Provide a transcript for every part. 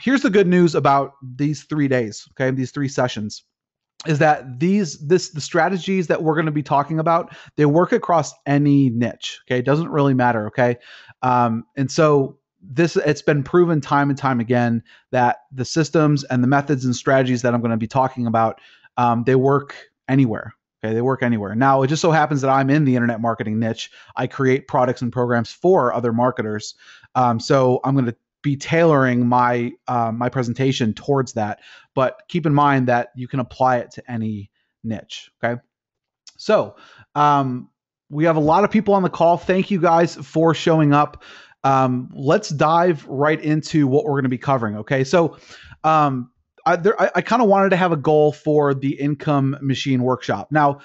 here's the good news about these 3 days, okay, these 3 sessions, is that the strategies that we're going to be talking about, they work across any niche. Okay, it doesn't really matter. Okay, and so it's been proven time and time again that the systems and the methods and strategies that I'm going to be talking about, they work anywhere. Okay, they work anywhere. Now, it just so happens that I'm in the internet marketing niche. I create products and programs for other marketers. So I'm going to be tailoring my my presentation towards that. But keep in mind that you can apply it to any niche. Okay. So we have a lot of people on the call. Thank you guys for showing up. Let's dive right into what we're going to be covering. Okay. So I kind of wanted to have a goal for the Income Machine workshop. Now,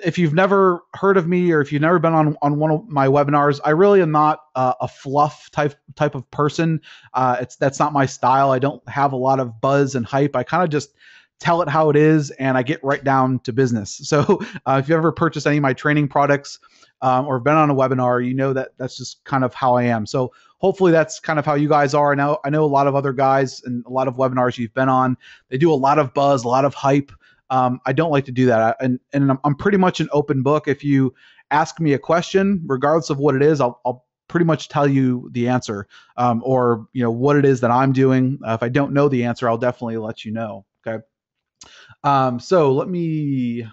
if you've never heard of me or if you've never been on one of my webinars, I really am not a fluff type of person. That's not my style. I don't have a lot of buzz and hype. I kind of just tell it how it is, and I get right down to business. So if you ever purchased any of my training products or have been on a webinar, you know that that's just kind of how I am. So hopefully that's kind of how you guys are. I know a lot of other guys and a lot of webinars you've been on, they do a lot of buzz, a lot of hype. I don't like to do that. And I'm pretty much an open book. If you ask me a question, regardless of what it is, I'll pretty much tell you the answer, or what it is that I'm doing. If I don't know the answer, I'll definitely let you know. Okay. So let me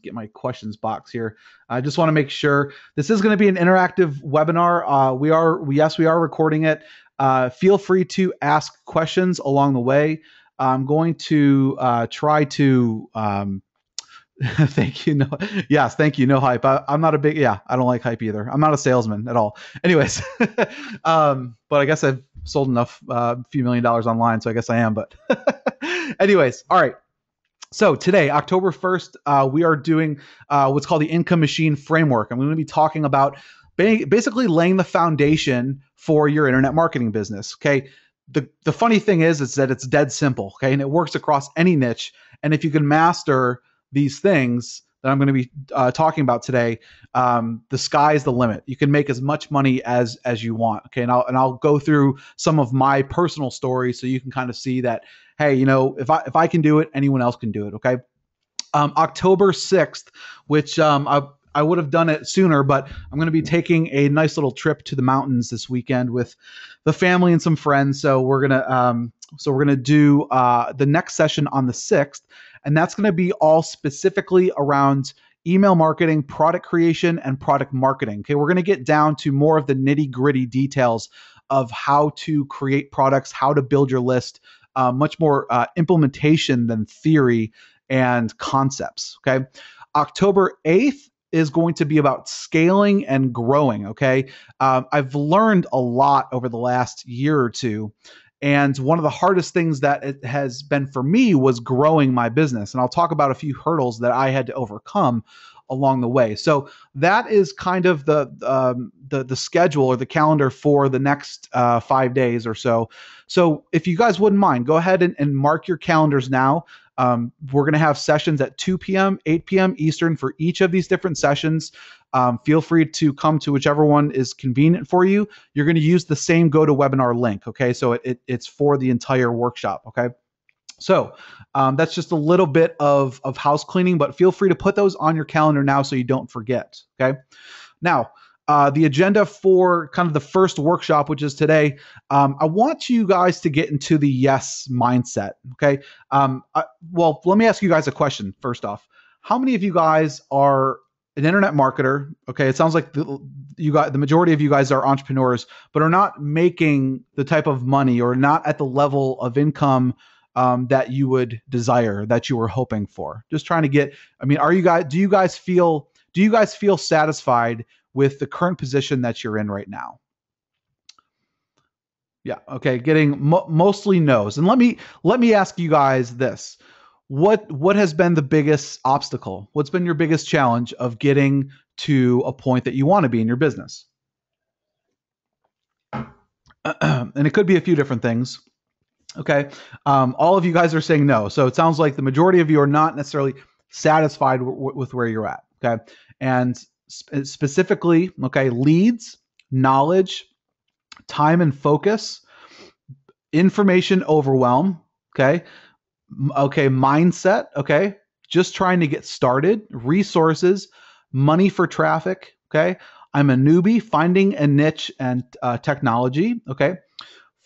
get my questions box here. I just want to make sure this is going to be an interactive webinar. We are recording it. Feel free to ask questions along the way. I'm going to try to thank you. Yes, thank you. No hype. I'm not a big, I don't like hype either. I'm not a salesman at all. Anyways, but I guess I've sold enough, a few $1 million online, so I guess I am. But anyways, all right. So today, October 1st, we are doing what's called the Income Machine Framework. I'm going to be talking about basically laying the foundation for your internet marketing business. Okay. The funny thing is that it's dead simple, okay? And it works across any niche. And if you can master these things that I'm going to be talking about today, the sky's the limit. You can make as much money as you want, okay? And I'll go through some of my personal stories so you can kind of see that, hey, if I can do it, anyone else can do it, okay? October 6th, which I would have done it sooner, but I'm going to be taking a nice little trip to the mountains this weekend with the family and some friends. So we're gonna do the next session on the 6th, and that's going to be all specifically around email marketing, product creation, and product marketing. Okay, we're going to get down to more of the nitty-gritty details of how to create products, how to build your list, much more implementation than theory and concepts. Okay, October 8th is going to be about scaling and growing. Okay. I've learned a lot over the last year or two. And one of the hardest things that it has been for me was growing my business. And I'll talk about a few hurdles that I had to overcome along the way. So that is kind of the schedule or the calendar for the next 5 days or so. So if you guys wouldn't mind, go ahead and mark your calendars now. We're going to have sessions at 2 p.m., 8 p.m. Eastern for each of these different sessions. Feel free to come to whichever one is convenient for you. You're going to use the same GoToWebinar link. Okay. So it's for the entire workshop. Okay. So that's just a little bit of house cleaning, but feel free to put those on your calendar now so you don't forget. Okay. Now, the agenda for kind of the first workshop, which is today, I want you guys to get into the yes mindset. Okay. Well, let me ask you guys a question first off. How many of you guys are an internet marketer? Okay. It sounds like the majority of you guys are entrepreneurs, but are not making the type of money or not at the level of income that you would desire, that you were hoping for. Just trying to get, do you guys feel satisfied with the current position that you're in right now? Yeah. Okay. Getting mostly no's. And let me ask you guys this. What has been the biggest obstacle? What's been your biggest challenge of getting to a point that you want to be in your business? And it could be a few different things. Okay. All of you guys are saying no. So it sounds like the majority of you are not necessarily satisfied with where you're at. Okay. And specifically, okay, leads, knowledge, time and focus, information overwhelm. Okay. Okay. Mindset. Okay. Just trying to get started. Resources, money for traffic. Okay. I'm a newbie, finding a niche and technology. Okay.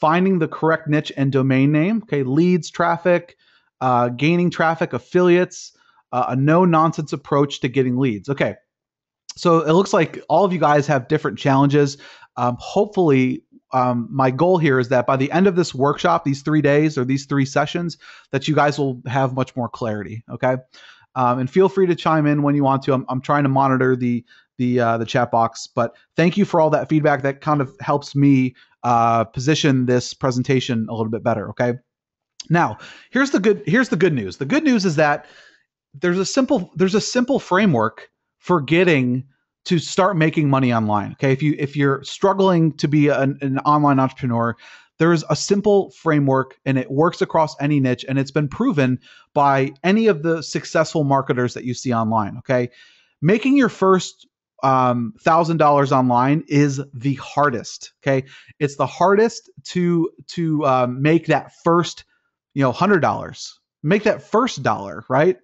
Finding the correct niche and domain name. Okay. Leads, traffic, gaining traffic, affiliates, a no nonsense approach to getting leads. Okay. So it looks like all of you guys have different challenges. Hopefully, my goal here is that by the end of this workshop, these 3 days or these 3 sessions, that you guys will have much more clarity. Okay, and feel free to chime in when you want to. I'm trying to monitor the chat box, but thank you for all that feedback. That kind of helps me position this presentation a little bit better. Okay, now here's the good news. The good news is that there's a simple framework for getting to start making money online. Okay, if you're struggling to be an online entrepreneur, there's a simple framework and it works across any niche, and it's been proven by any of the successful marketers that you see online. Okay, making your first $1,000 online is the hardest. Okay, it's the hardest to make that first $100. Make that first dollar, right?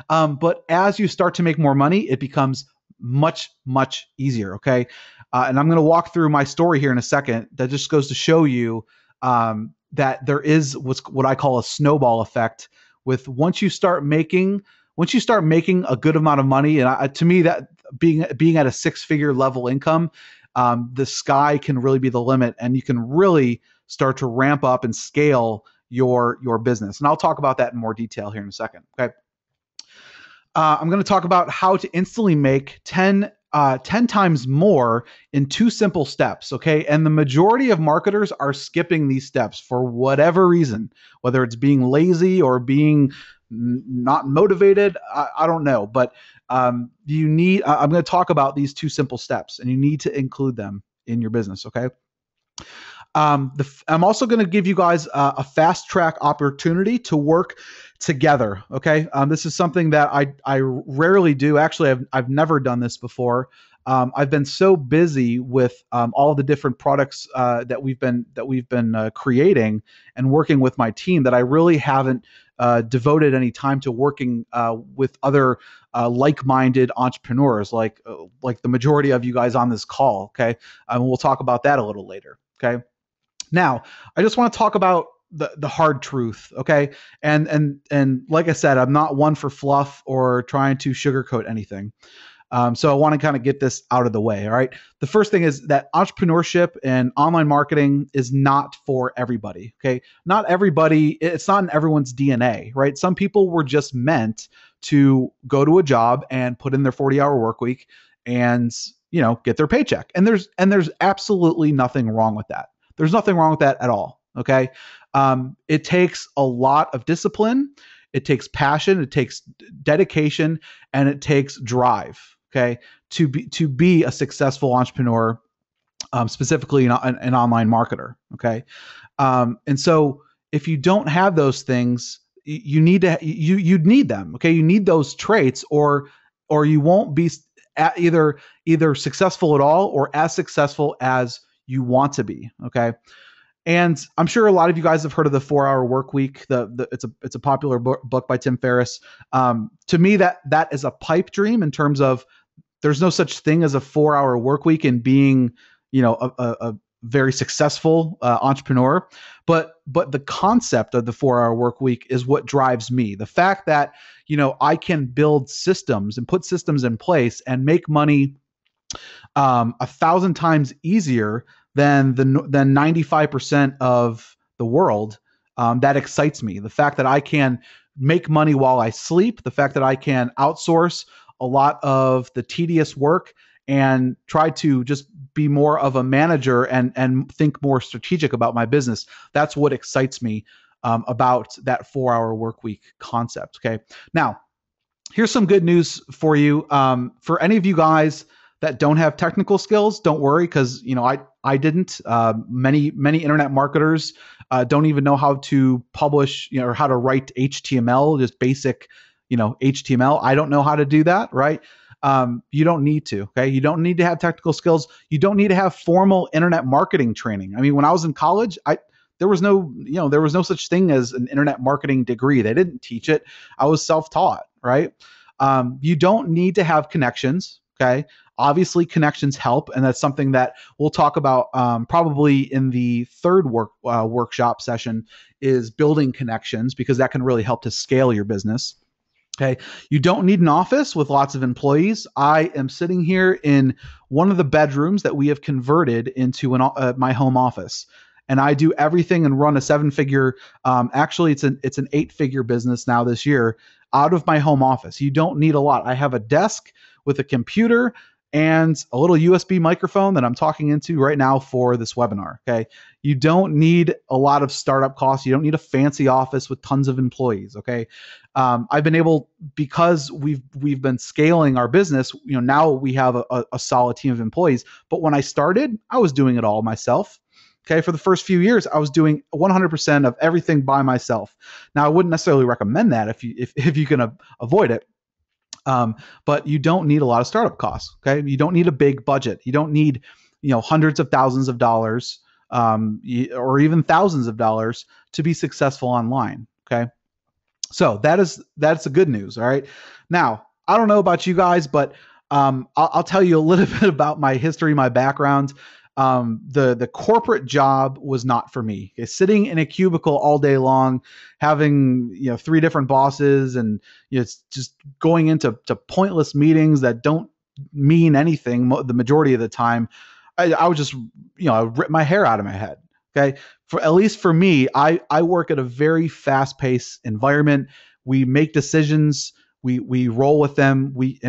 But as you start to make more money, it becomes much, much easier. Okay. And I'm going to walk through my story here in a second. That just goes to show you that there is what I call a snowball effect with once you start making a good amount of money. And to me, that being at a 6-figure level income, the sky can really be the limit, and you can really start to ramp up and scale your business. And I'll talk about that in more detail here in a second. Okay. I'm going to talk about how to instantly make 10 times more in 2 simple steps. Okay. And the majority of marketers are skipping these steps for whatever reason, whether it's being lazy or being not motivated. I don't know, but I'm going to talk about these 2 simple steps, and you need to include them in your business. Okay. I'm also going to give you guys a fast track opportunity to work together. Okay. This is something that I rarely do. Actually, I've never done this before. I've been so busy with all the different products that we've been creating and working with my team that I really haven't devoted any time to working with other like-minded entrepreneurs, like the majority of you guys on this call. Okay. We'll talk about that a little later. Okay. Now, I just want to talk about the hard truth, okay? And like I said, I'm not one for fluff or trying to sugarcoat anything. So I want to kind of get this out of the way, all right? The first thing is that entrepreneurship and online marketing is not for everybody, okay? Not everybody, it's not in everyone's DNA, right? Some people were just meant to go to a job and put in their 40-hour work week and, get their paycheck. And there's absolutely nothing wrong with that. There's nothing wrong with that at all. Okay. It takes a lot of discipline. It takes passion. It takes dedication, and it takes drive. Okay. To be a successful entrepreneur, specifically an online marketer. Okay. And so if you don't have those things, you need them. Okay. You need those traits, or you won't be either successful at all or as successful as you want to be. Okay. And I'm sure a lot of you guys have heard of the 4-Hour Work Week. It's a popular book by Tim Ferriss. To me, that is a pipe dream in terms of there's no such thing as a 4-hour work week and being, a very successful entrepreneur. But the concept of the 4-hour work week is what drives me. The fact that, I can build systems and put systems in place and make money 1,000 times easier than 95% of the world. That excites me. The fact that I can make money while I sleep, the fact that I can outsource a lot of the tedious work and try to just be more of a manager and think more strategic about my business. That's what excites me about that 4-hour work week concept. Okay. Now, here's some good news for you. For any of you guys that don't have technical skills, don't worry, because I didn't. Many internet marketers don't even know how to publish, or how to write HTML, just basic, HTML. I don't know how to do that, right? You don't need to. Okay, you don't need to have technical skills. You don't need to have formal internet marketing training. I mean, when I was in college, there was no, there was no such thing as an internet marketing degree. They didn't teach it. I was self-taught, right? You don't need to have connections. Okay. Obviously, connections help, and that's something that we'll talk about probably in the third workshop session, is building connections, because that can really help to scale your business. Okay. You don't need an office with lots of employees. I am sitting here in one of the bedrooms that we have converted into my home office. And I do everything and run a 7-figure, actually it's an 8-figure business now this year, out of my home office. You don't need a lot. I have a desk with a computer and a little USB microphone that I'm talking into right now for this webinar. Okay. You don't need a lot of startup costs. You don't need a fancy office with tons of employees. Okay. I've been able, because we've been scaling our business, now we have a solid team of employees. But when I started, I was doing it all myself. Okay. For the first few years, I was doing 100% of everything by myself. Now, I wouldn't necessarily recommend that if you can avoid it. But you don't need a lot of startup costs. Okay. You don't need a big budget. You don't need, hundreds of thousands of dollars, or even thousands of dollars to be successful online. Okay. So that's the good news. All right. Now, I don't know about you guys, but I'll tell you a little bit about my history, my background. The corporate job was not for me. Okay, sitting in a cubicle all day long, having 3 different bosses, and just going into pointless meetings that don't mean anything the majority of the time. I would just rip my hair out of my head. Okay, at least for me, I work at a very fast-paced environment. We make decisions, we roll with them, we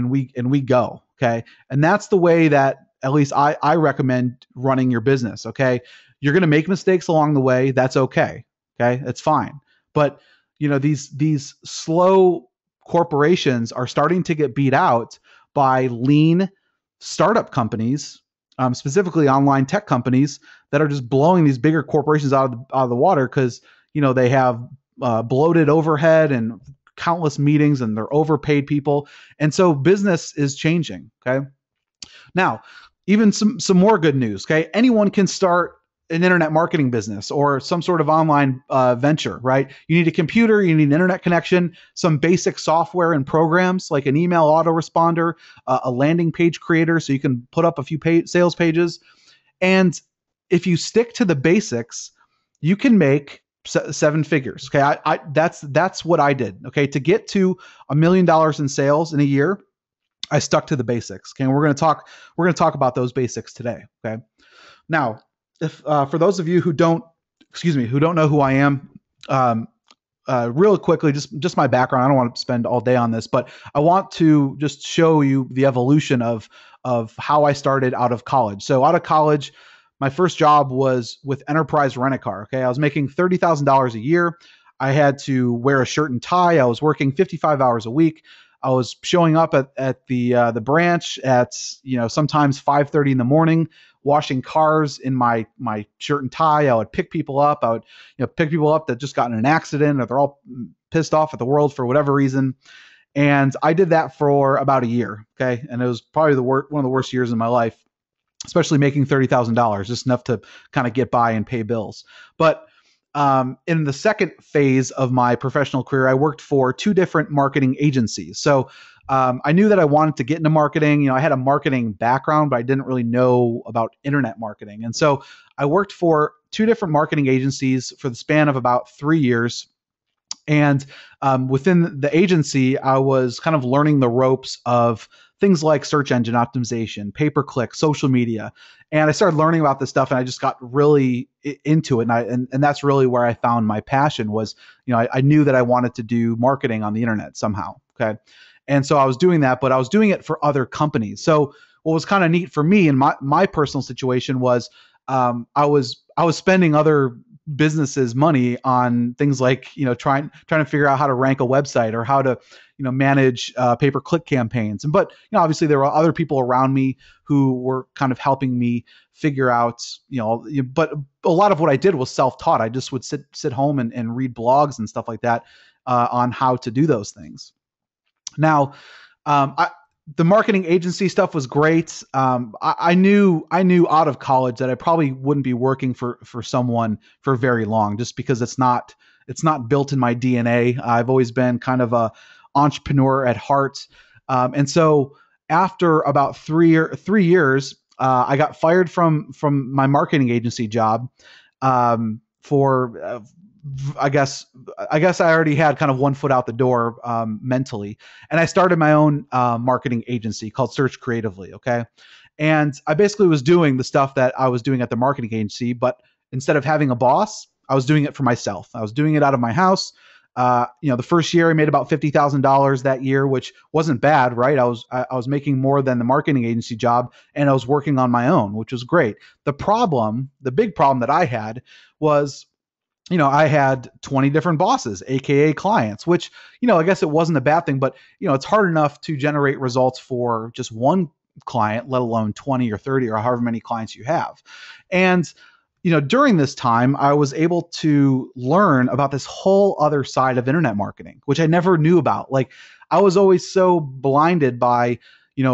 go. Okay, and that's the way that at least I recommend running your business. Okay. You're going to make mistakes along the way. That's okay. Okay. That's fine. But these slow corporations are starting to get beat out by lean startup companies, specifically online tech companies, that are just blowing these bigger corporations out of the water, because, they have bloated overhead and countless meetings, and they're overpaid people. And so business is changing. Okay. Now, even some more good news. Okay. Anyone can start an internet marketing business or some sort of online venture, right? You need a computer, you need an internet connection, some basic software and programs like an email autoresponder, a landing page creator, so you can put up a few sales pages. And if you stick to the basics, you can make 7 figures. Okay. That's what I did. Okay. To get to $1 million in sales in a year, I stuck to the basics. Okay. And we're going to talk about those basics today. Okay. Now, if for those of you who don't know who I am, real quickly, just my background. I don't want to spend all day on this, but I want to just show you the evolution of how I started out of college. So out of college, my first job was with Enterprise Rent-A-Car. Okay. I was making $30,000 a year. I had to wear a shirt and tie. I was working 55 hours a week. I was showing up at the branch at sometimes 5:30 in the morning, washing cars in my shirt and tie. I would pick people up. I would pick people up that just got in an accident, or they're all pissed off at the world for whatever reason. And I did that for about a year. Okay, and it was probably one of the worst years in my life, especially making $30,000, just enough to kind of get by and pay bills. But in the second phase of my professional career, I worked for 2 different marketing agencies. So I knew that I wanted to get into marketing. I had a marketing background, but I didn't really know about internet marketing. And so I worked for 2 different marketing agencies for the span of about 3 years. And within the agency, I was kind of learning the ropes of things like search engine optimization, pay-per-click, social media. And I started learning about this stuff, and I just got really into it. And that's really where I found my passion was, I knew that I wanted to do marketing on the internet somehow. Okay. And so I was doing that, but I was doing it for other companies. So what was kind of neat for me in my personal situation was I was spending other businesses money on things like trying to figure out how to rank a website, or how to manage pay-per-click campaigns. But obviously there were other people around me who were kind of helping me figure out, but a lot of what I did was self-taught. I just would sit home and read blogs and stuff like that on how to do those things. Now, the marketing agency stuff was great. I knew out of college that I probably wouldn't be working for someone for very long, just because it's not built in my DNA. I've always been kind of a entrepreneur at heart, and so after about 3 years, I got fired from my marketing agency job, for I guess I already had kind of one foot out the door, mentally, and I started my own marketing agency called Search Creatively. Okay, and I basically was doing the stuff that I was doing at the marketing agency, but instead of having a boss, I was doing it for myself. I was doing it out of my house. The first year I made about $50,000 that year, which wasn't bad, right? I was making more than the marketing agency job, and I was working on my own, which was great. The big problem that I had was, I had 20 different bosses, AKA clients, which, I guess it wasn't a bad thing, but, it's hard enough to generate results for just one client, let alone 20 or 30 or however many clients you have. And, during this time, I was able to learn about this whole other side of internet marketing, which I never knew about. Like, I was always so blinded by,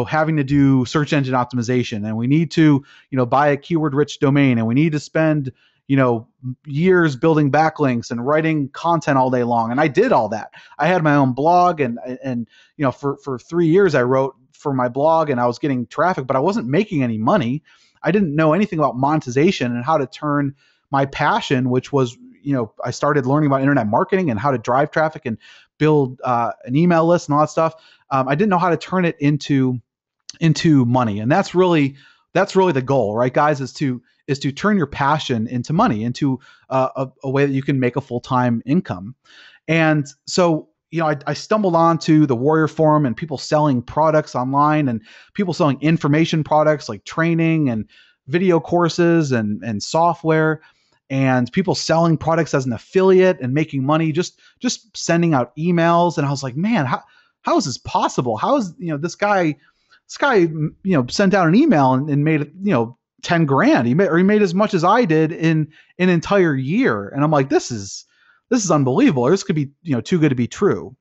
having to do search engine optimization, and we need to, buy a keyword rich domain, and we need to spend, years building backlinks and writing content all day long. And I did all that. I had my own blog, and for 3 years I wrote for my blog, and I was getting traffic, but I wasn't making any money. I didn't know anything about monetization and how to turn my passion, which was, I started learning about internet marketing and how to drive traffic and build an email list and all that stuff. I didn't know how to turn it into money. And that's really the goal, right, guys, is to turn your passion into money, into a way that you can make a full-time income. And so, I stumbled onto the Warrior Forum and people selling products online, and people selling information products like training and video courses and software, and people selling products as an affiliate and making money, just sending out emails. And I was like, man, how is this possible? How is, this guy, sent out an email and made, 10 grand. He made as much as I did in an entire year. And I'm like, this is unbelievable. This could be, too good to be true.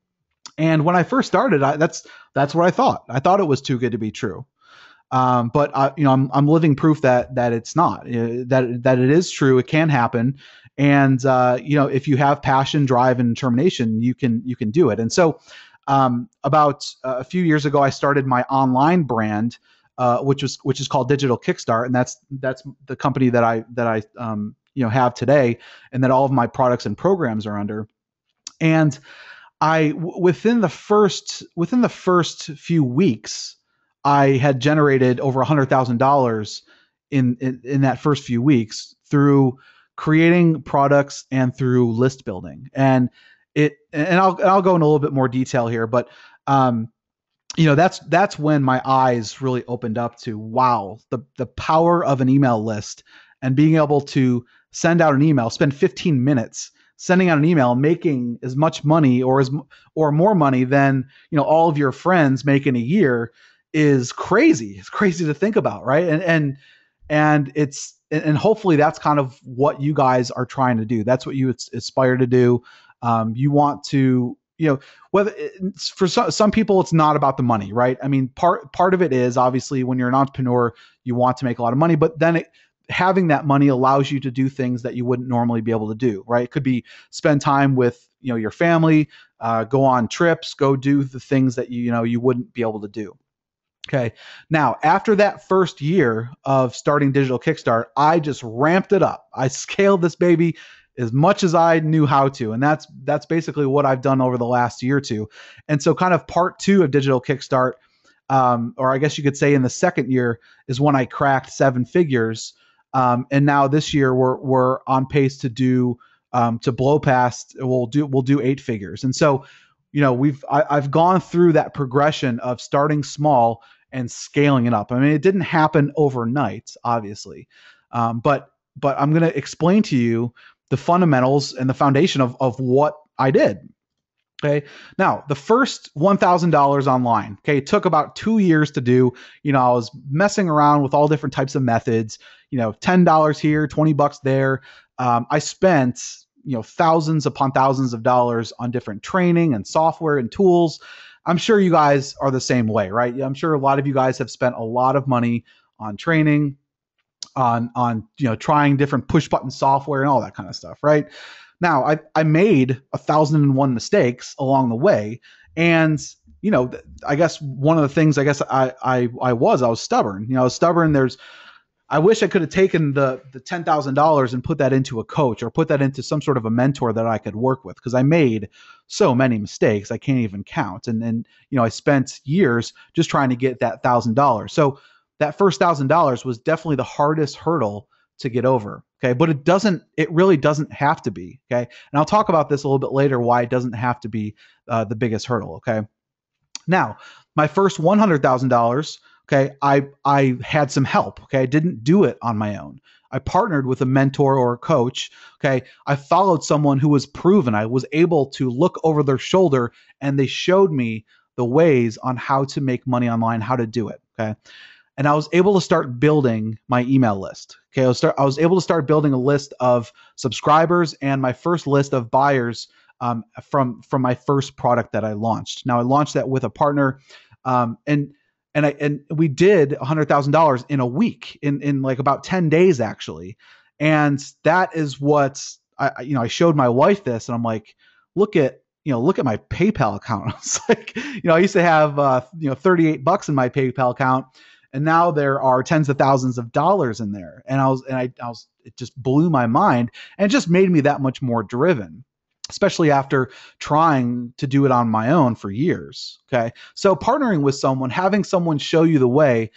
And when I first started, that's what I thought. I thought it was too good to be true. But I'm living proof that it's not, that it is true. It can happen. And, if you have passion, drive, and determination, you can do it. And so, about a few years ago, I started my online brand, which is called Digital Kickstart. And that's the company that I have today, and that all of my products and programs are under. And within the first few weeks, I had generated over $100,000 in that first few weeks through creating products and through list building. And I'll go into a little bit more detail here, but that's when my eyes really opened up to, wow, the power of an email list, and being able to send out an email, spend 15 minutes sending out an email, making as much money or more money than, all of your friends make in a year, is crazy. It's crazy to think about, right? And hopefully that's kind of what you guys are trying to do. That's what you aspire to do. You want to, whether for some people it's not about the money, right? I mean, part of it is, obviously, when you're an entrepreneur, you want to make a lot of money, but then having that money allows you to do things that you wouldn't normally be able to do, right? It could be spend time with, your family, go on trips, go do the things that you wouldn't be able to do. Okay. Now, after that first year of starting Digital Kickstart, I just ramped it up. I scaled this baby as much as I knew how to. And that's basically what I've done over the last year or two. And so kind of part 2 of Digital Kickstart, or I guess you could say in the second year, is when I cracked 7 figures. And now this year we're on pace to do, to blow past, we'll do 8 figures. And so, I've gone through that progression of starting small and scaling it up. I mean, it didn't happen overnight, obviously. But I'm going to explain to you the fundamentals and the foundation of what I did. Okay. Now, the first $1,000 online, okay, took about 2 years to do. I was messing around with all different types of methods, $10 here, $20 there. I spent, thousands upon thousands of dollars on different training and software and tools. I'm sure you guys are the same way, right? I'm sure a lot of you guys have spent a lot of money on training, on trying different push button software and all that kind of stuff, right? Now, I made 1,001 mistakes along the way, and I guess one of the things I was stubborn. I was stubborn. I wish I could have taken the $10,000 and put that into a coach or put that into some sort of a mentor that I could work with, because I made so many mistakes I can't even count. And I spent years just trying to get that $1,000. So that first $1,000 was definitely the hardest hurdle to get over. Okay. But it really doesn't have to be. Okay. And I'll talk about this a little bit later, why it doesn't have to be the biggest hurdle. Okay. Now, my first $100,000, okay, I had some help. Okay. I didn't do it on my own. I partnered with a mentor or a coach. Okay. I followed someone who was proven. I was able to look over their shoulder, and they showed me the ways on how to make money online, how to do it. Okay. And I was able to start building my email list. Okay. I was able to start building a list of subscribers and my first list of buyers from my first product that I launched. Now, I launched that with a partner, and we did $100,000 in a week, in like about 10 days actually. And that is what I showed my wife this, and I'm like, look at my PayPal account. It's like, I used to have $38 in my PayPal account, and now there are tens of thousands of dollars in there. And it just blew my mind, and it just made me that much more driven, especially after trying to do it on my own for years. Okay. So partnering with someone, having someone show you the way,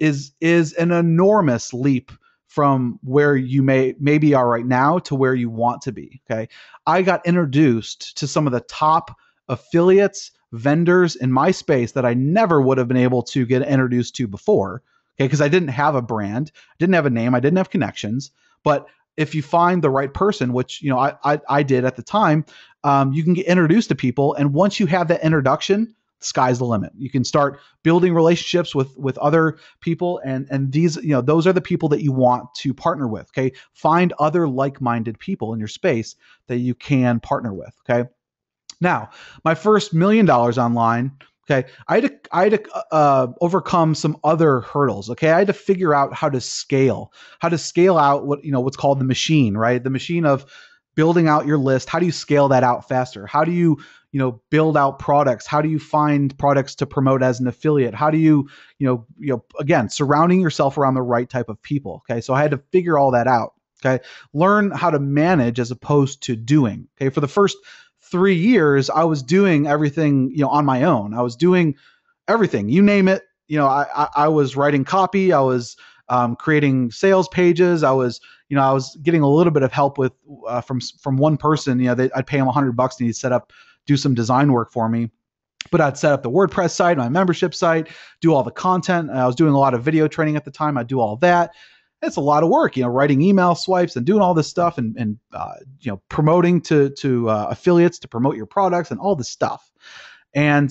is an enormous leap from where you maybe are right now to where you want to be. Okay. I got introduced to some of the top affiliates, vendors in my space that I never would have been able to get introduced to before. Okay. Because I didn't have a brand, I didn't have a name, I didn't have connections. But if you find the right person, which I did at the time, you can get introduced to people, and once you have that introduction, sky's the limit. You can start building relationships with other people, and these those are the people that you want to partner with. Okay, find other like-minded people in your space that you can partner with. Okay, now my first $1 million online. Okay, I had to overcome some other hurdles. Okay, I had to figure out how to scale out what's called the machine, right? The machine of building out your list. How do you scale that out faster? How do you build out products? How do you find products to promote as an affiliate? How do you again, surrounding yourself around the right type of people? Okay, so I had to figure all that out. Okay, learn how to manage as opposed to doing. Okay, for the first 3 years, I was doing everything, on my own. I was doing everything, you name it. I was writing copy. I was creating sales pages. I was getting a little bit of help with from one person. I'd pay him $100 and he'd do some design work for me. But I'd set up the WordPress site, my membership site, do all the content. I was doing a lot of video training at the time. I'd do all that. It's a lot of work, writing email swipes and doing all this stuff, and promoting to affiliates to promote your products and all this stuff. And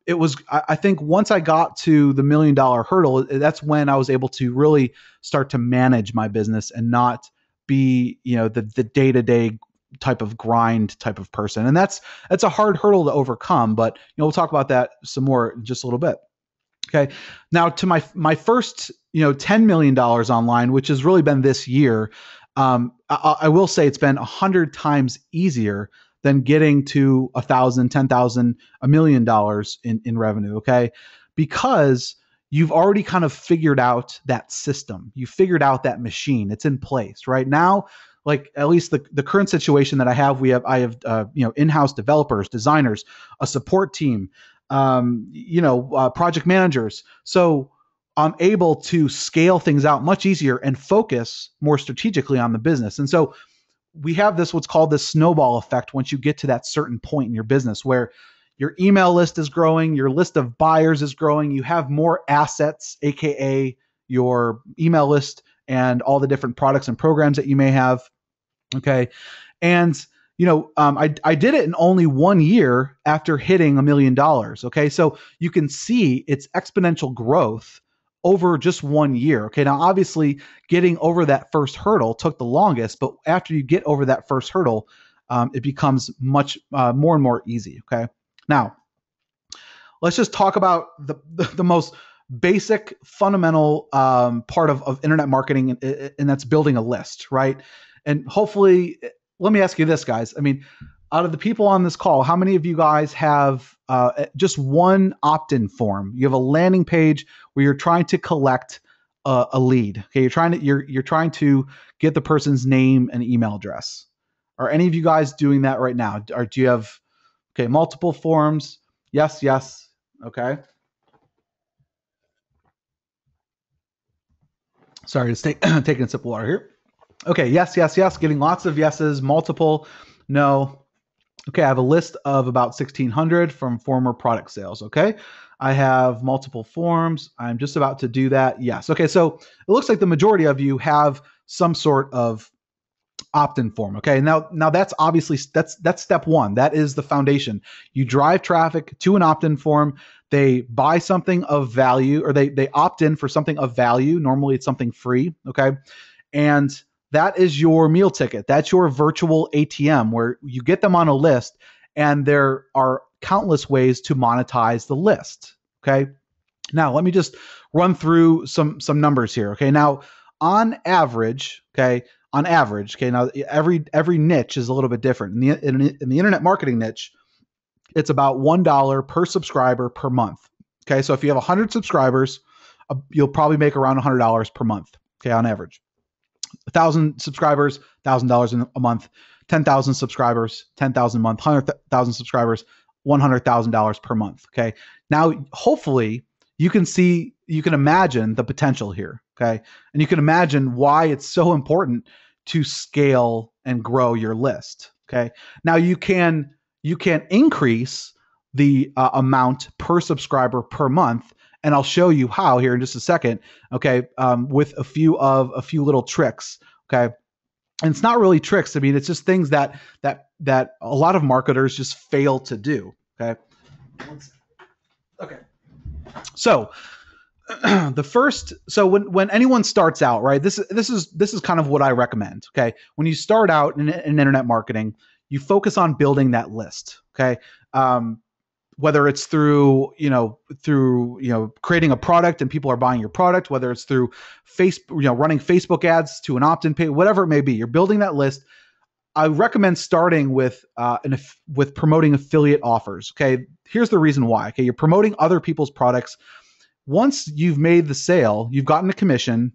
it was, I think once I got to the $1 million hurdle, that's when I was able to really start to manage my business and not be, the day-to-day type of grind type of person. And that's a hard hurdle to overcome, but we'll talk about that some more in just a little bit. Okay. Now to my first, $10 million online, which has really been this year. I will say it's been 100 times easier than getting to 1,000, 10,000, $1 million in revenue. Okay. Because you've already kind of figured out that system. You figured out that machine. It's in place right now. Like at least the current situation that I have in-house developers, designers, a support team, project managers. So I'm able to scale things out much easier and focus more strategically on the business. And so we have what's called the snowball effect once you get to that certain point in your business where your email list is growing, your list of buyers is growing, you have more assets, AKA your email list and all the different products and programs that you may have. Okay. And I did it in only 1 year after hitting $1 million. Okay. So you can see it's exponential growth over just 1 year. Okay. Now, obviously, getting over that first hurdle took the longest, but after you get over that first hurdle, it becomes much more and more easy. Okay. Now, let's just talk about the most basic, fundamental part of internet marketing, and that's building a list, right? And hopefully, let me ask you this, guys. I mean, out of the people on this call, how many of you guys have just one opt-in form? You have a landing page where you're trying to collect a lead. Okay, you're trying to get the person's name and email address. Are any of you guys doing that right now? Or do you have multiple forms? Yes, yes. Okay. Sorry, just taking a sip of water here. Okay, yes, yes, yes. Getting lots of yeses, multiple, no. Okay, I have a list of about 1,600 from former product sales. Okay, I have multiple forms. I'm just about to do that. Yes. Okay, so it looks like the majority of you have some sort of opt-in form. Okay, now that's obviously that's step one. That is the foundation. You drive traffic to an opt-in form. They buy something of value, or they opt in for something of value. Normally, it's something free. Okay, and that is your meal ticket. That's your virtual ATM where you get them on a list, and there are countless ways to monetize the list. Okay. Now, let me just run through some numbers here. Okay. Now, on average, okay, now every niche is a little bit different. In the internet marketing niche, it's about $1 per subscriber per month. Okay. So if you have 100 subscribers, you'll probably make around $100 per month. Okay. On average. 1,000 subscribers, $1,000 a month. 10,000 subscribers, 10,000 a month. 100,000 subscribers, $100,000 per month. Okay. Now, hopefully, you can imagine the potential here. Okay. And you can imagine why it's so important to scale and grow your list. Okay. Now, you can increase the amount per subscriber per month, and I'll show you how here in just a second. Okay, with a few little tricks. Okay, and it's not really tricks. I mean, it's just things that a lot of marketers just fail to do. Okay. Okay. So when anyone starts out, right? This is kind of what I recommend. Okay, when you start out in internet marketing, you focus on building that list. Okay. Whether it's through creating a product and people are buying your product, whether it's through running Facebook ads to an opt-in page, whatever it may be, you're building that list. I recommend starting with promoting affiliate offers. Okay, here's the reason why. Okay, you're promoting other people's products. Once you've made the sale, you've gotten a commission.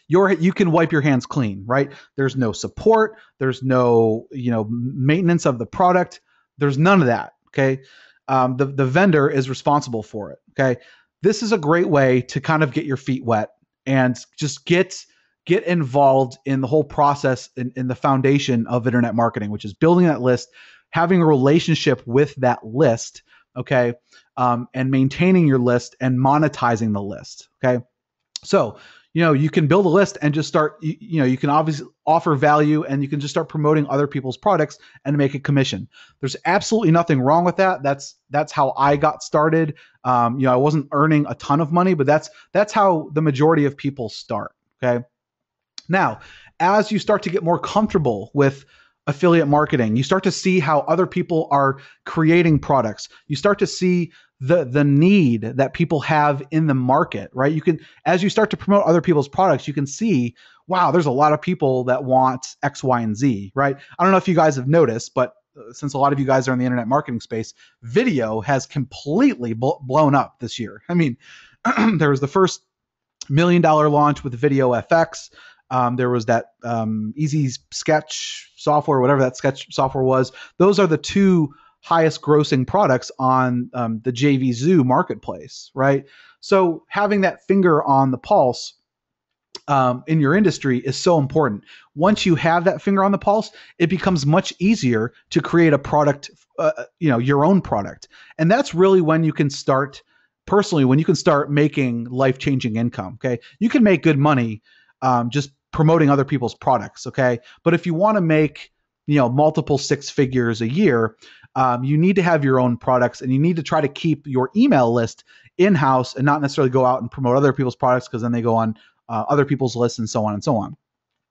You can wipe your hands clean, right? There's no support. There's no maintenance of the product. There's none of that. Okay. The vendor is responsible for it. Okay. This is a great way to kind of get your feet wet and just get involved in the whole process in the foundation of internet marketing, which is building that list, having a relationship with that list. Okay. And maintaining your list and monetizing the list. Okay. So, you can build a list and just start, you can obviously offer value, and you can just start promoting other people's products and make a commission. There's absolutely nothing wrong with that. That's how I got started. I wasn't earning a ton of money, but that's how the majority of people start. Okay. Now, as you start to get more comfortable with affiliate marketing, you start to see how other people are creating products. You start to see the need that people have in the market, right? As you start to promote other people's products, you can see, wow, there's a lot of people that want X, Y, and Z, right? I don't know if you guys have noticed, but since a lot of you guys are in the internet marketing space, video has completely blown up this year. I mean, there was the first $1 million launch with Video FX. There was that Easy Sketch software, whatever that sketch software was. Those are the two highest grossing products on the JVZoo marketplace, right? So having that finger on the pulse in your industry is so important. Once you have that finger on the pulse, it becomes much easier to create a product, your own product. And that's really when you can start, personally, when you can start making life-changing income, okay? You can make good money just promoting other people's products, okay? But if you want to make multiple six figures a year, you need to have your own products, and you need to try to keep your email list in-house and not necessarily go out and promote other people's products, because then they go on other people's lists and so on and so on.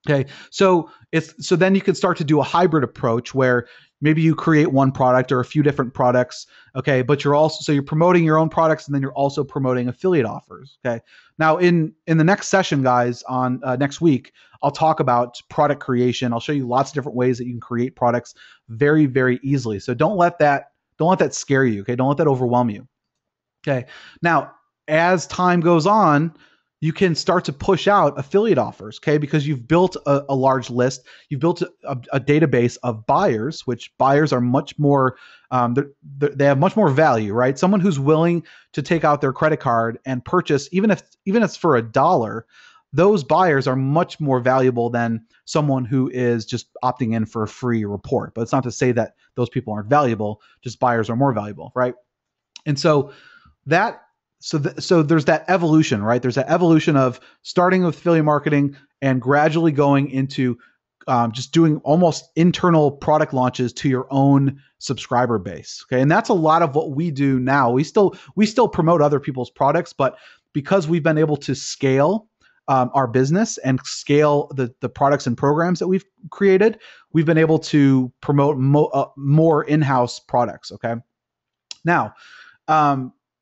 Okay, so then you can start to do a hybrid approach where maybe you create one product or a few different products. Okay, but you're promoting your own products, and then you're also promoting affiliate offers. Okay, now in the next session, guys, on next week, I'll talk about product creation. I'll show you lots of different ways that you can create products very, very easily. So don't let that scare you. Okay, don't let that overwhelm you. Okay, now as time goes on, you can start to push out affiliate offers, okay? Because you've built a large list, you've built a database of buyers, which buyers are much more, they have much more value, right? Someone who's willing to take out their credit card and purchase, even if it's for $1, those buyers are much more valuable than someone who is just opting in for a free report. But it's not to say that those people aren't valuable, just buyers are more valuable, right? And so so there's that evolution, right? There's that evolution of starting with affiliate marketing and gradually going into just doing almost internal product launches to your own subscriber base. Okay, and that's a lot of what we do now. We still promote other people's products, but because we've been able to scale our business and scale the products and programs that we've created, we've been able to promote more in-house products. Okay, now.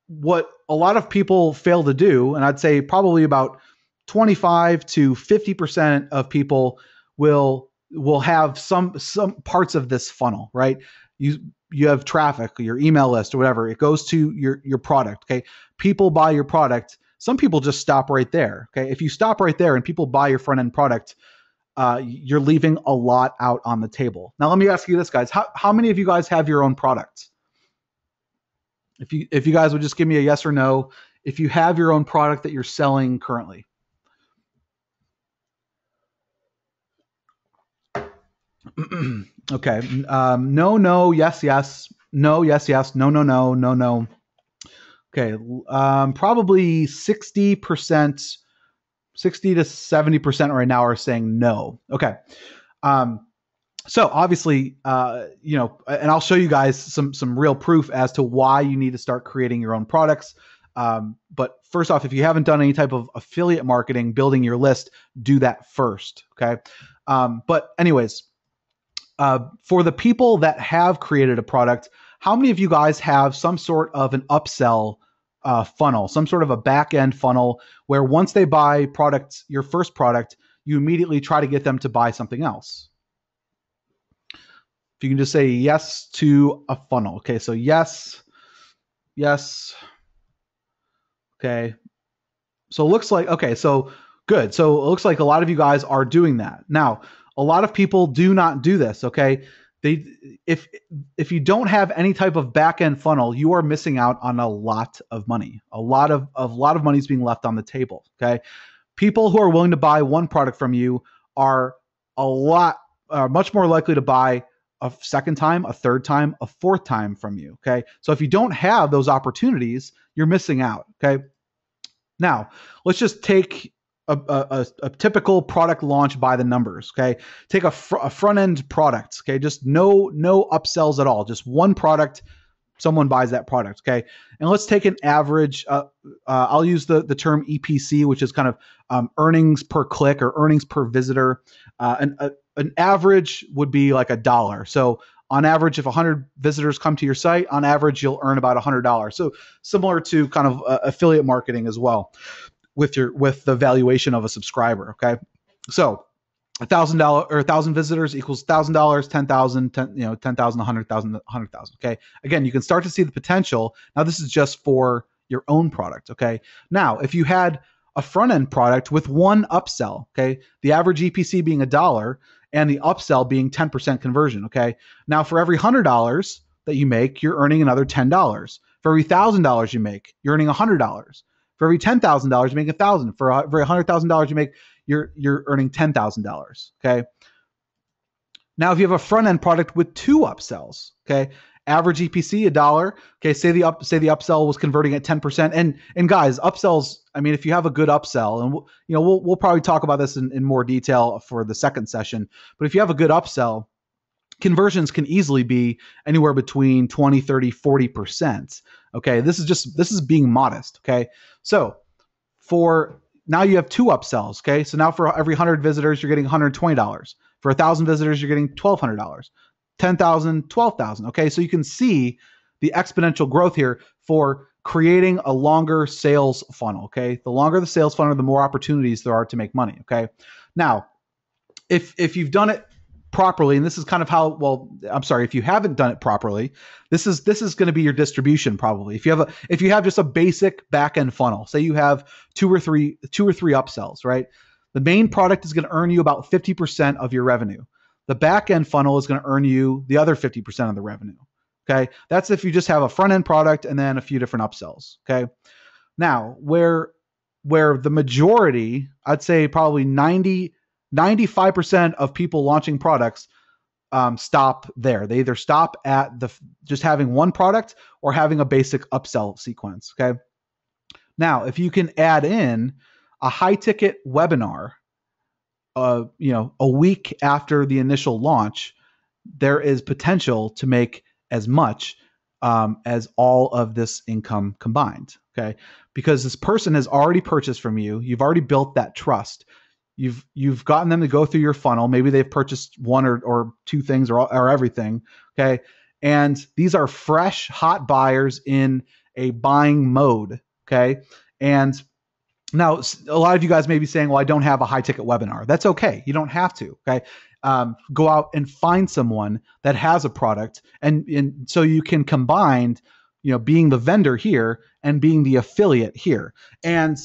What a lot of people fail to do, and I'd say probably about 25 to 50% of people will have some parts of this funnel, right? You have traffic, your email list or whatever. It goes to your product. Okay, people buy your product. Some people just stop right there. Okay, if you stop right there and people buy your front end product, you're leaving a lot out on the table. Now, let me ask you this, guys: how many of you guys have your own products? If you guys would just give me a yes or no, if you have your own product that you're selling currently. Okay. No, yes, no, yes, no. Okay. Probably 60%, 60 to 70% right now are saying no. Okay. So obviously, and I'll show you guys some real proof as to why you need to start creating your own products. But first off, if you haven't done any type of affiliate marketing, building your list, do that first. Okay. But anyways, for the people that have created a product, how many of you guys have some sort of an upsell funnel, some sort of a back end funnel where once they buy your first product, you immediately try to get them to buy something else? You can just say yes to a funnel. Okay, so yes. Okay, so it looks like, okay, so good. So it looks like a lot of you guys are doing that. Now, a lot of people do not do this. Okay, if you don't have any type of back end funnel, you are missing out on a lot of money. A lot of money is being left on the table. Okay, people who are willing to buy one product from you are much more likely to buy a second time, a third time, a fourth time from you. Okay. So if you don't have those opportunities, you're missing out. Okay. Now let's just take a typical product launch by the numbers. Okay. Take a front end product. Okay. Just no upsells at all. Just one product. Someone buys that product. Okay. And let's take an average. I'll use the term EPC, which is kind of earnings per click or earnings per visitor. An average would be like $1. So on average, if 100 visitors come to your site, on average, you'll earn about $100. So similar to kind of affiliate marketing as well with the valuation of a subscriber. Okay. So $1,000 or 1,000 visitors equals $1,000, 10,000, 10,000, 100,000, 100,000. Okay. Again, you can start to see the potential. Now this is just for your own product. Okay. Now, if you had a front end product with one upsell, okay, the average EPC being $1 and the upsell being 10% conversion. Okay. Now for every $100 that you make, you're earning another $10. For every $1,000 you make, you're earning $100. For every $10,000 you make $1,000. For every $100,000 you make, you're earning $10,000. Okay. Now, if you have a front end product with two upsells, okay, average EPC $1. Okay, say the upsell was converting at 10%. And guys, upsells. I mean, if you have a good upsell, and we'll probably talk about this in more detail for the second session. But if you have a good upsell, conversions can easily be anywhere between 20, 30, 40%. Okay. This is being modest. Okay. So for now you have 2 upsells. Okay. So now for every 100 visitors, you're getting $120. For 1,000 visitors, you're getting $1,200. 10,000, 12,000. Okay. So you can see the exponential growth here for creating a longer sales funnel. Okay. The longer the sales funnel, the more opportunities there are to make money. Okay. Now, if you've done it properly, and this is kind of how, well, I'm sorry, if you haven't done it properly, this is going to be your distribution probably. If you have just a basic back end funnel, say you have two or three upsells, right? The main product is going to earn you about 50% of your revenue. The back end funnel is going to earn you the other 50% of the revenue. Okay. That's if you just have a front end product and then a few different upsells. Okay. Now, where the majority, I'd say probably 95% of people launching products stop there. They either stop at just having one product or having a basic upsell sequence. Okay. Now, if you can add in a high ticket webinar, a week after the initial launch, there is potential to make as much as all of this income combined. Okay. Because this person has already purchased from you. You've already built that trust. You've gotten them to go through your funnel. Maybe they've purchased one or two things or everything. Okay. And these are fresh, hot buyers in a buying mode. Okay. And now a lot of you guys may be saying, well, I don't have a high ticket webinar. That's okay. You don't have to. Okay. Go out and find someone that has a product, and so you can combine, being the vendor here and being the affiliate here, and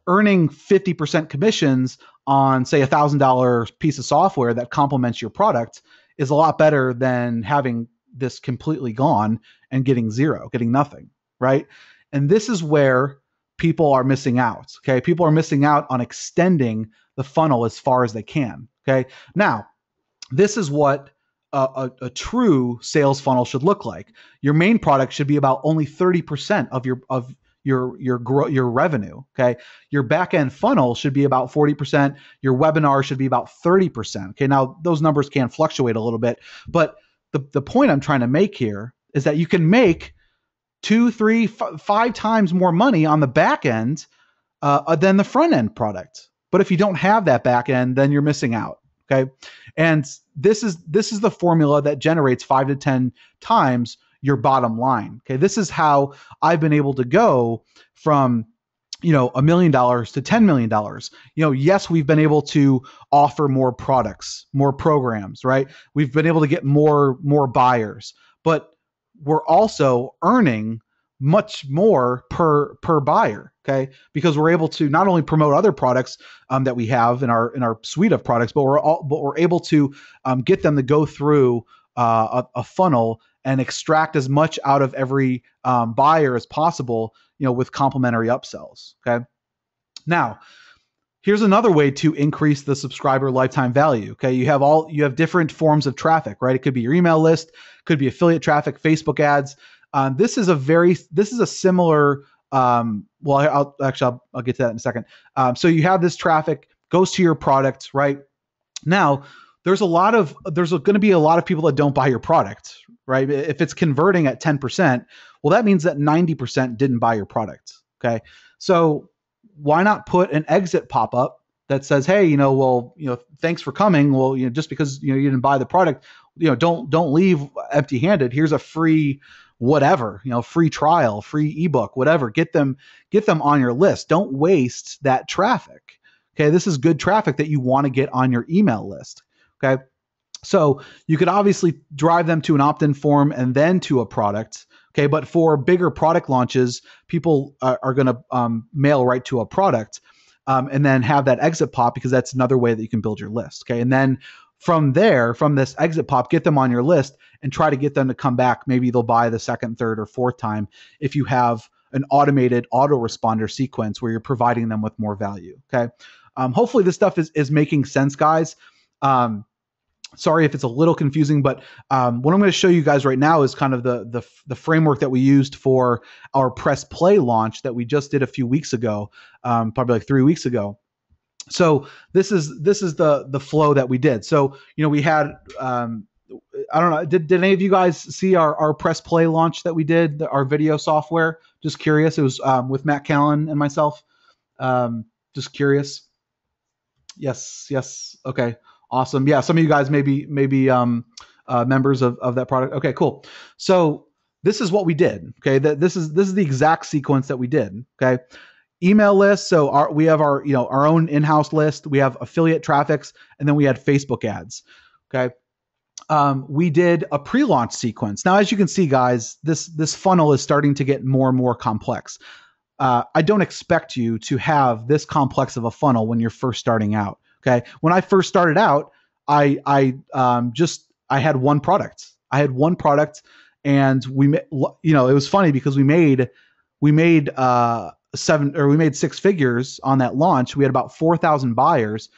earning 50% commissions on, say, $1,000 piece of software that complements your product is a lot better than having this completely gone and getting zero, getting nothing, right? And this is where people are missing out. Okay, people are missing out on extending the funnel as far as they can. Okay. Now, this is what a true sales funnel should look like. Your main product should be about only 30% of your revenue. Okay. Your back end funnel should be about 40%. Your webinar should be about 30%. Okay. Now those numbers can fluctuate a little bit, but the point I'm trying to make here is that you can make 2, 3, 5 times more money on the back end than the front end product. But if you don't have that back end, then you're missing out. Okay. And this is the formula that generates 5 to 10 times your bottom line. Okay. This is how I've been able to go from, $1 million to $10 million. Yes, we've been able to offer more products, more programs, right? We've been able to get more buyers, but we're also earning much more per buyer. Okay. Because we're able to not only promote other products that we have in our suite of products, but we're able to get them to go through a funnel and extract as much out of every buyer as possible, with complementary upsells. Okay. Now, here's another way to increase the subscriber lifetime value. Okay. You have different forms of traffic, right? It could be your email list, could be affiliate traffic, Facebook ads. This is a similar, I'll get to that in a second. So you have this traffic goes to your product, right? Now there's going to be a lot of people that don't buy your product, right? If it's converting at 10%, well, that means that 90% didn't buy your product. Okay. So why not put an exit pop-up that says, hey, thanks for coming. Well, just because, you didn't buy the product, don't leave empty handed. Here's a free whatever, free trial, free ebook, whatever, get them on your list. Don't waste that traffic. Okay. This is good traffic that you want to get on your email list. Okay. So you could obviously drive them to an opt-in form and then to a product. Okay. But for bigger product launches, people are going to mail right to a product and then have that exit pop, because that's another way that you can build your list. Okay. And then from there, from this exit pop, get them on your list and try to get them to come back. Maybe they'll buy the second, third, or fourth time if you have an automated autoresponder sequence where you're providing them with more value. Okay. Hopefully this stuff is making sense, guys. Sorry if it's a little confusing, but what I'm going to show you guys right now is kind of the framework that we used for our Press Play launch that we just did a few weeks ago, probably like 3 weeks ago. So this is the flow that we did. So we had I don't know. Did any of you guys see our Press Play launch that we did, our video software? Just curious. It was with Matt Callan and myself. Just curious. Yes. Yes. Okay. Awesome. Yeah. Some of you guys maybe members of that product. Okay. Cool. So this is what we did. Okay. This is the exact sequence that we did. Okay. Email list. So we have our own in-house list. We have affiliate traffics, and then we had Facebook ads. Okay. We did a pre-launch sequence. Now, as you can see, guys, this funnel is starting to get more and more complex. I don't expect you to have this complex of a funnel when you're first starting out. Okay. When I first started out, I had one product. And it was funny because we made 6 figures on that launch. We had about 4,000 buyers,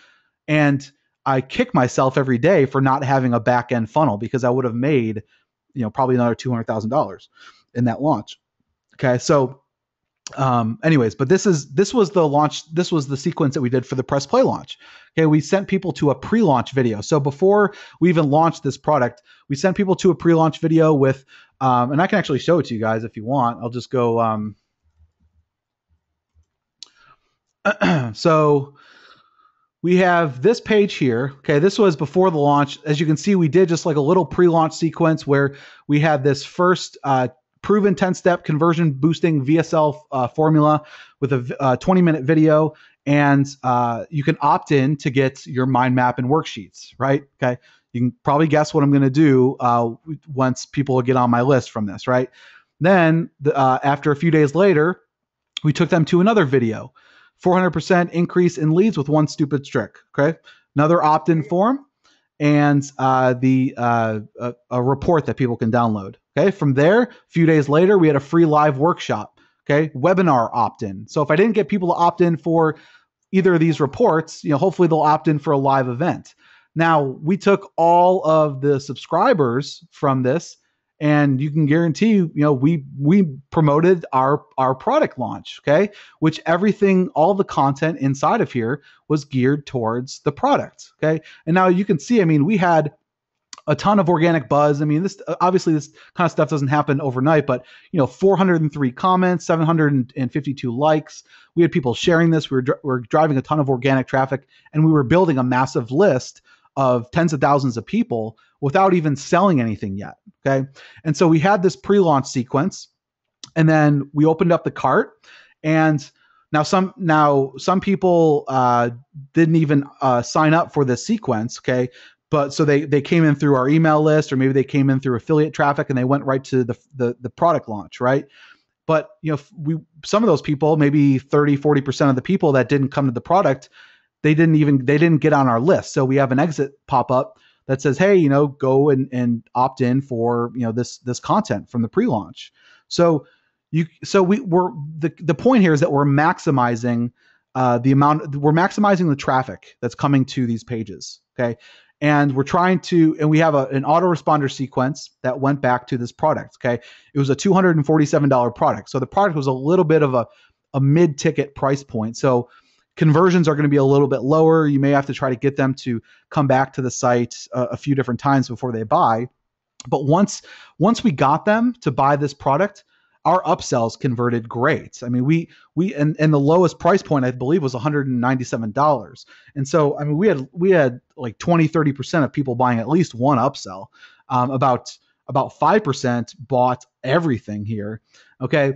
and I kick myself every day for not having a back end funnel, because I would have made, probably another $200,000 in that launch. Okay. So, anyways, but this was the launch. This was the sequence that we did for the Press Play launch. Okay. We sent people to a pre-launch video. So before we even launched this product, we sent people to a pre-launch video with, and I can actually show it to you guys if you want. I'll just go, so we have this page here. Okay. This was before the launch. As you can see, we did just like a little pre-launch sequence where we had this first, proven 10-step conversion boosting VSL formula with a 20-minute video. And you can opt in to get your mind map and worksheets, right? Okay. You can probably guess what I'm going to do once people get on my list from this, right? Then after a few days later, we took them to another video. 400% increase in leads with one stupid trick. Okay. Another opt-in form, and a report that people can download. Okay. From there, a few days later, we had a free live workshop. Okay. Webinar opt-in. So if I didn't get people to opt in for either of these reports, hopefully they'll opt in for a live event. Now, we took all of the subscribers from this, and you can guarantee, we promoted our product launch, okay? Which all the content inside of here was geared towards the product, okay? And now you can see, we had a ton of organic buzz. This obviously this kind of stuff doesn't happen overnight, but 403 comments, 752 likes. We had people sharing this. We were driving a ton of organic traffic, and we were building a massive list of tens of thousands of people without even selling anything yet. Okay. And so we had this pre-launch sequence, and then we opened up the cart, and now some people didn't even sign up for this sequence. Okay. But so they came in through our email list, or maybe they came in through affiliate traffic, and they went right to the product launch. Right. But, some of those people, maybe 30-40% of the people that didn't come to the product, they didn't get on our list. So we have an exit pop up that says, hey, go and opt in for, this content from the pre-launch. So the point here is that we're maximizing we're maximizing the traffic that's coming to these pages. Okay. And we're trying to, and we have an autoresponder sequence that went back to this product. Okay. It was a $247 product. So the product was a little bit of a mid-ticket price point. So conversions are going to be a little bit lower. You may have to try to get them to come back to the site a few different times before they buy. But once we got them to buy this product, our upsells converted great. We and the lowest price point, I believe, was $197. And so, we had like 20-30% of people buying at least one upsell. About 5% bought everything here. Okay.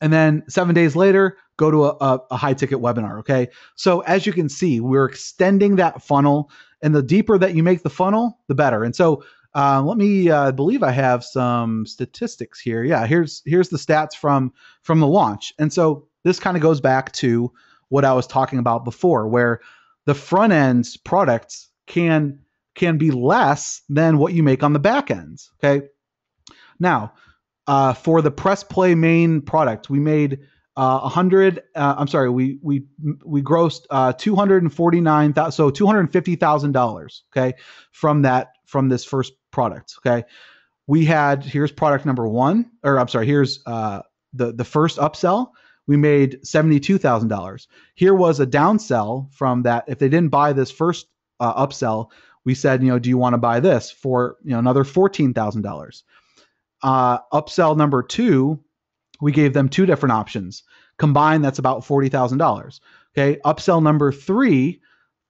And then 7 days later, go to a high ticket webinar. Okay. So as you can see, we're extending that funnel, and the deeper that you make the funnel, the better. And so let me, I believe I have some statistics here. Yeah. Here's the stats from the launch. And so this kind of goes back to what I was talking about before, where the front end products can be less than what you make on the back ends. Okay. Now, for the Press Play main product, we made we grossed $249,000, so $250,000. Okay, from this first product. Okay, here's product number one, here's the first upsell. We made $72,000. Here was a downsell from that. If they didn't buy this first upsell, we said, do you want to buy this for, another $14,000? Upsell number 2, we gave them 2 different options. Combined, that's about $40,000. Okay. Upsell number 3,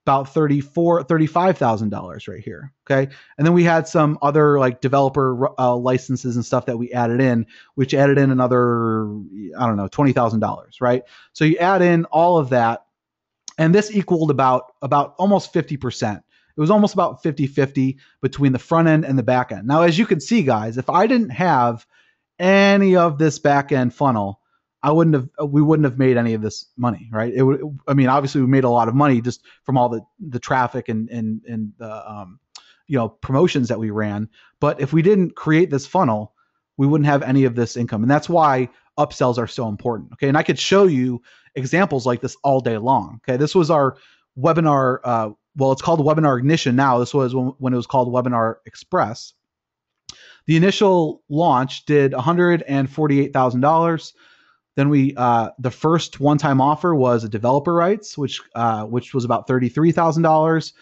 about $35,000 right here. Okay. And then we had some other like developer licenses and stuff that we added in, which added in another, I don't know, $20,000, right? So you add in all of that, and this equaled about almost 50%. It was almost about 50-50 between the front end and the back end. Now, as you can see, guys, if I didn't have any of this back end funnel, we wouldn't have made any of this money, right? Obviously we made a lot of money just from all the traffic and the promotions that we ran. But if we didn't create this funnel, we wouldn't have any of this income. And that's why upsells are so important. Okay. And I could show you examples like this all day long. Okay. This was our webinar. It's called Webinar Ignition now. This was when it was called Webinar Express. The initial launch did $148,000. Then the first one-time offer was a developer rights, which was about $33,000.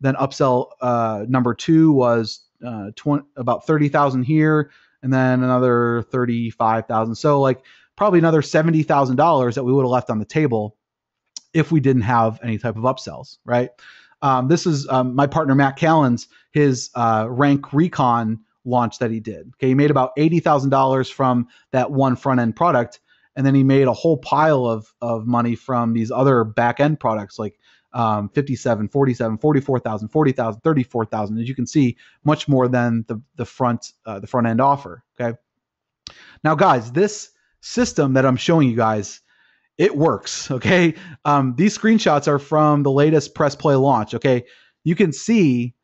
Then upsell number 2 was about $30,000 here, and then another $35,000. So like probably another $70,000 that we would have left on the table if we didn't have any type of upsells, right? This is my partner Matt Callens, his Rank Recon launch that he did. Okay, he made about $80,000 from that one front end product. And then he made a whole pile of money from these other back end products like 57, 47, 44,000, 40,000, 34,000. As you can see, much more than the front end offer. Okay. Now, guys, this system that I'm showing you guys, it works. Okay. These screenshots are from the latest Press Play launch. Okay. You can see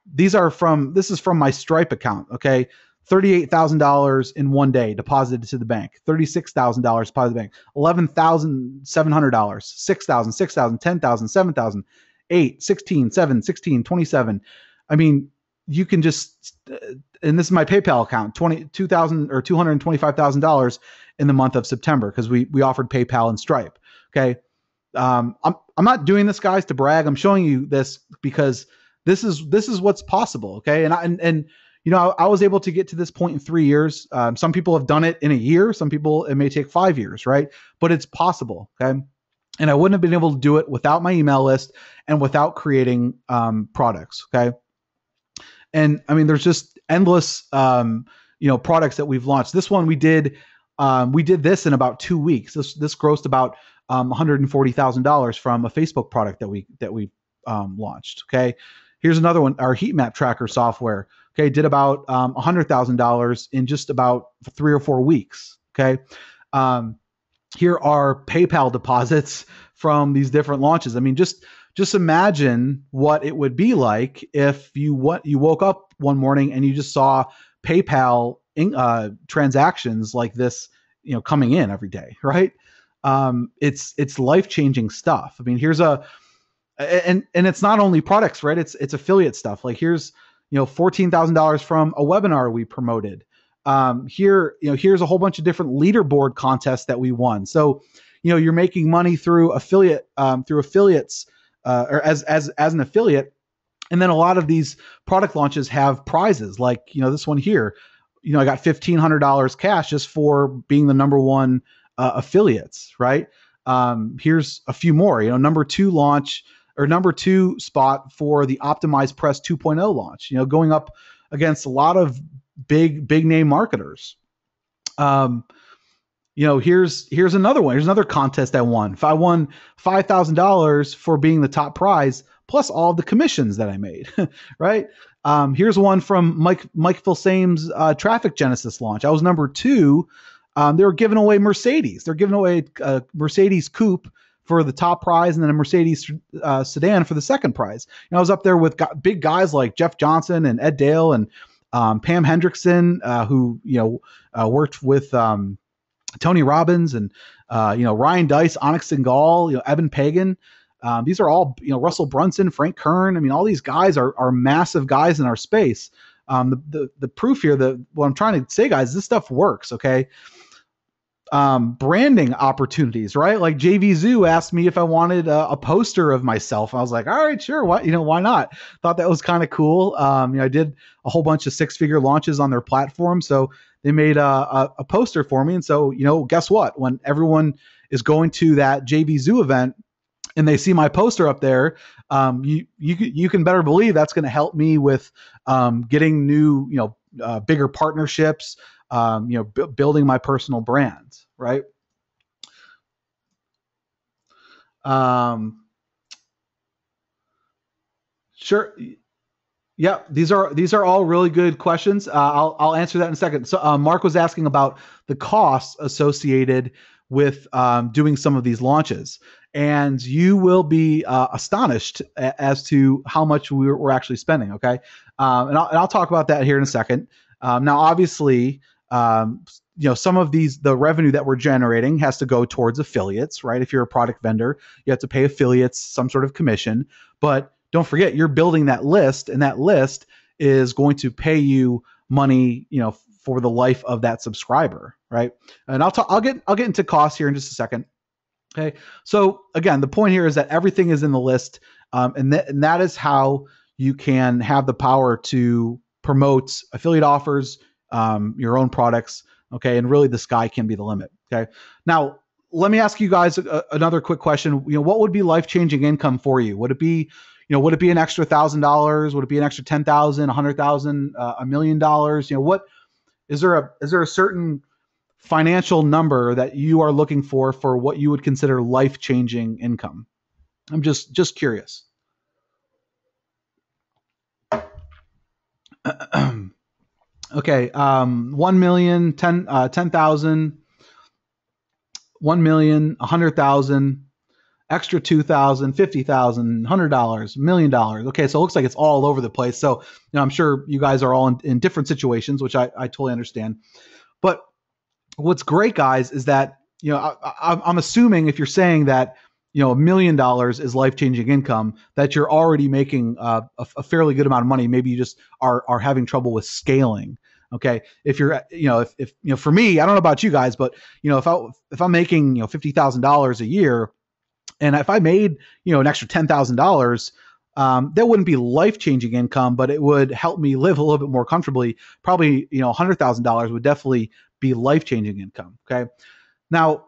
this is from my Stripe account. Okay. $38,000 in one day deposited to the bank, $36,000 deposited to the bank, $11,700, $6,000, $6,000, $10,000, $7,000, $8, $16, $7, $16, $27. I mean, you can just, and this is my PayPal account, $22,000 or $225,000 in the month of September because we offered PayPal and Stripe. Okay. I'm not doing this, guys, to brag. I'm showing you this because this is what's possible. Okay. And I was able to get to this point in 3 years. Some people have done it in a year. Some people, it may take 5 years, right? But it's possible, okay? And I wouldn't have been able to do it without my email list and without creating products, okay? And I mean, there's just endless, products that we've launched. This one we did this in about 2 weeks. This grossed about $140,000 from a Facebook product that we launched, okay? Here's another one, our heat map tracker software. Okay, did about $100,000 in just about 3 or 4 weeks. Okay, here are PayPal deposits from these different launches. I mean, just imagine what it would be like if you woke up one morning and you just saw PayPal transactions like this, coming in every day, right? It's life-changing stuff. I mean, here's and it's not only products, right? It's affiliate stuff. Like here's $14,000 from a webinar we promoted. Here's a whole bunch of different leaderboard contests that we won. So, you're making money through affiliates, or as an affiliate. And then a lot of these product launches have prizes like, this one here. I got $1,500 cash just for being the number one affiliates, right? Here's a few more, number 2 launch, or number 2 spot for the Optimized Press 2.0 launch, going up against a lot of big name marketers. Here's another one. Here's another contest I won. If I won $5,000 for being the top prize, plus all the commissions that I made, right? Here's one from Mike Filsame's Traffic Genesis launch. I was number 2. They were giving away Mercedes. They're giving away a Mercedes Coupe for the top prize, and then a Mercedes sedan for the second prize. I was up there with big guys like Jeff Johnson and Ed Dale and Pam Hendrickson, who worked with Tony Robbins and Ryan Dice, Onyx Singal, Evan Pagan. These are all Russell Brunson, Frank Kern. I mean, all these guys are massive guys in our space. The proof here, what I'm trying to say, guys, this stuff works. Okay. branding opportunities, right? Like JV Zoo asked me if I wanted a poster of myself. I was like, all right, sure. Why not? Thought that was kind of cool. I did a whole bunch of 6-figure launches on their platform. So they made a poster for me. And so, guess what? When everyone is going to that JV Zoo event and they see my poster up there, you can better believe that's going to help me with getting new, bigger partnerships, building my personal brand, right? Sure. Yeah, these are all really good questions. I'll answer that in a second. So Mark was asking about the costs associated with doing some of these launches, and you will be astonished as to how much we're actually spending. Okay, and I'll talk about that here in a second. Now, obviously, some of the revenue that we're generating has to go towards affiliates, right? If you're a product vendor, you have to pay affiliates some sort of commission, but don't forget you're building that list, and that list is going to pay you money, for the life of that subscriber, right? And I'll get into costs here in just a second. Okay. So again, the point here is that everything is in the list, and that is how you can have the power to promote affiliate offers, your own products. Okay. And really the sky can be the limit. Okay. Now, let me ask you guys another quick question. What would be life-changing income for you? Would it be an extra $1,000? Would it be an extra 10,000, 100,000, $1 million? What is there a certain financial number that you are looking for what you would consider life-changing income? I'm just curious. Okay, 1 million, 10,000, 1 million, 100,000, extra 2,000, 50,000, $100, $1 million. Okay, so it looks like it's all over the place. So I'm sure you guys are all in different situations, which I totally understand. But what's great, guys, is that I'm assuming if you're saying that $1 million is life-changing income, that you're already making a fairly good amount of money. Maybe you just are having trouble with scaling. Okay, if you're if for me, I don't know about you guys, but if I'm making $50,000 a year, and if I made an extra $10,000, that wouldn't be life-changing income, but it would help me live a little bit more comfortably. Probably $100,000 would definitely be life-changing income. Okay, now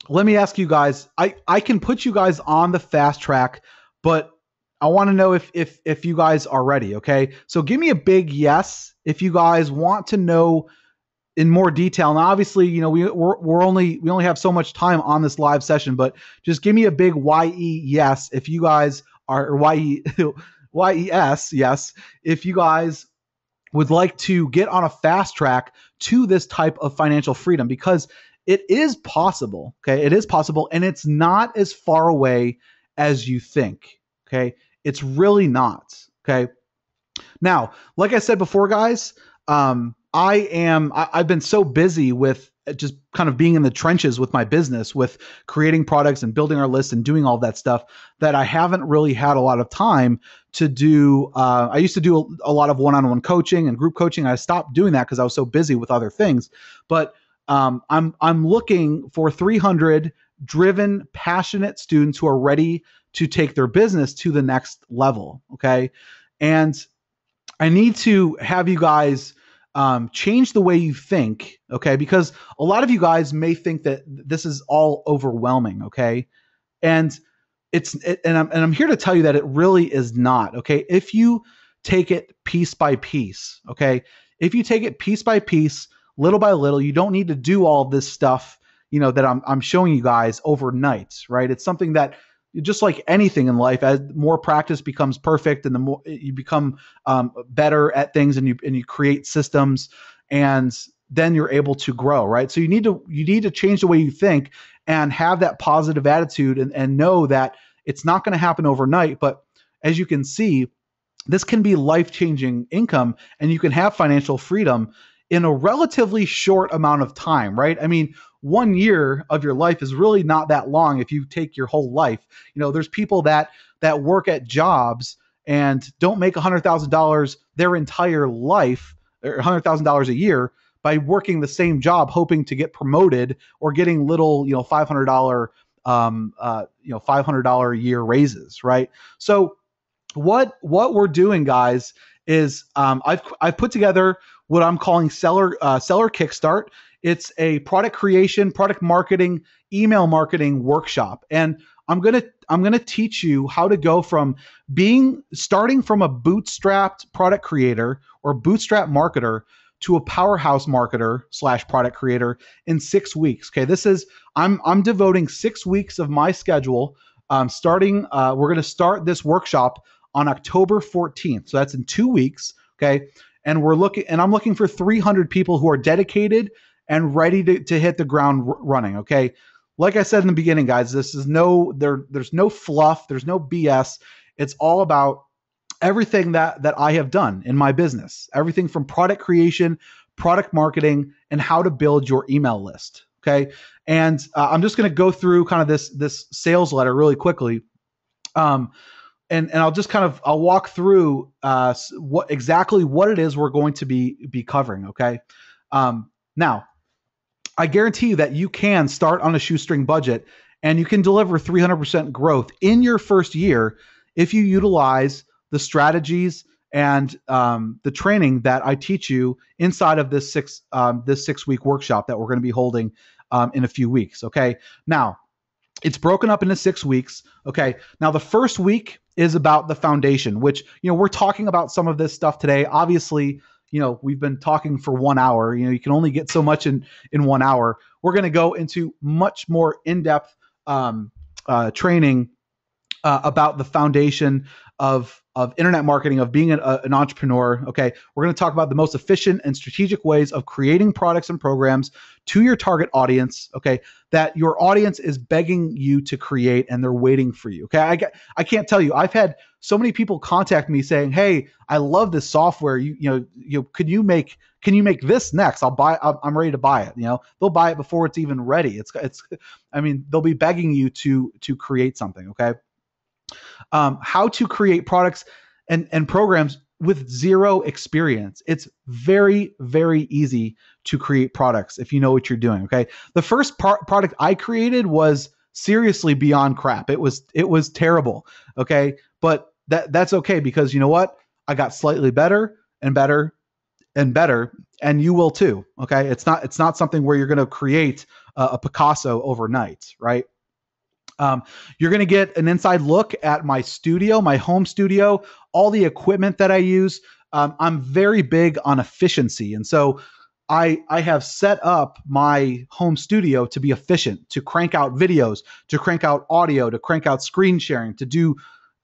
let me ask you guys. I can put you guys on the fast track, but I want to know if you guys are ready. Okay, so give me a big yes if you guys want to know in more detail. Now, obviously, we only have so much time on this live session, but just give me a big YE yes if you guys are, or YES yes if you guys would like to get on a fast track to this type of financial freedom, because it is possible. Okay, it is possible, and it's not as far away as you think. Okay, it's really not. Okay, now, like I said before, guys, I've been so busy with just kind of being in the trenches with my business, with creating products and building our list and doing all that stuff, that I haven't really had a lot of time to do. I used to do a lot of one-on-one coaching and group coaching. I stopped doing that because I was so busy with other things. But I'm looking for 300 driven, passionate students who are ready to take their business to the next level. Okay, and I need to have you guys change the way you think, okay? Because a lot of you guys may think that this is all overwhelming, okay? And I'm here to tell you that it really is not, okay? If you take it piece by piece, okay? If you take it piece by piece, little by little, you don't need to do all this stuff, that I'm showing you guys overnight, right? It's something that, just like anything in life, as more practice becomes perfect, and the more you become better at things, and you create systems, and then you're able to grow, right? So you need to change the way you think and have that positive attitude, and know that it's not going to happen overnight. But as you can see, this can be life-changing income, and you can have financial freedom in a relatively short amount of time, right? I mean, 1 year of your life is really not that long if you take your whole life. There's people that work at jobs and don't make $100,000 their entire life, or $100,000 a year, by working the same job, hoping to get promoted or getting little, $500, $500 a year raises, right? So what we're doing, guys, is I've put together what I'm calling seller kickstart. It's a product creation, product marketing, email marketing workshop, and I'm gonna teach you how to go from starting from a bootstrapped product creator or bootstrap marketer to a powerhouse marketer / product creator in 6 weeks. Okay, I'm devoting 6 weeks of my schedule. We're gonna start this workshop on October 14th. So that's in 2 weeks. Okay. And I'm looking for 300 people who are dedicated and ready to hit the ground running. Okay. Like I said in the beginning, guys, there's no fluff. There's no BS. It's all about everything that I have done in my business, everything from product creation, product marketing, and how to build your email list. Okay. And I'm just going to go through kind of this sales letter really quickly. And I'll just I'll walk through what it is we're going to be covering. Okay. Now, I guarantee you that you can start on a shoestring budget and you can deliver 300% growth in your first year if you utilize the strategies and the training that I teach you inside of this 6-week workshop that we're going to be holding in a few weeks. Okay. Now, it's broken up into 6 weeks. Okay. Now, the first week is about the foundation, which, we're talking about some of this stuff today. Obviously, we've been talking for 1 hour. You can only get so much in 1 hour. We're going to go into much more in-depth training about the foundation of internet marketing, of being an entrepreneur. Okay. We're going to talk about the most efficient and strategic ways of creating products and programs to your target audience. Okay. That your audience is begging you to create and they're waiting for you. Okay. I can't tell you, I've had so many people contact me saying, "Hey, I love this software. Can you make this next? I'm ready to buy it." They'll buy it before it's even ready. They'll be begging you to create something. Okay. How to create products and programs with zero experience. It's very, very easy to create products if you know what you're doing. Okay. The first product I created was seriously beyond crap. It was terrible. Okay. But that's okay, because you know what? I got slightly better and better and better, and you will too. Okay. It's not something where you're going to create a Picasso overnight, right? You're going to get an inside look at my studio, my home studio, all the equipment that I use. I'm very big on efficiency. And so I have set up my home studio to be efficient, to crank out videos, to crank out audio, to crank out screen sharing, to do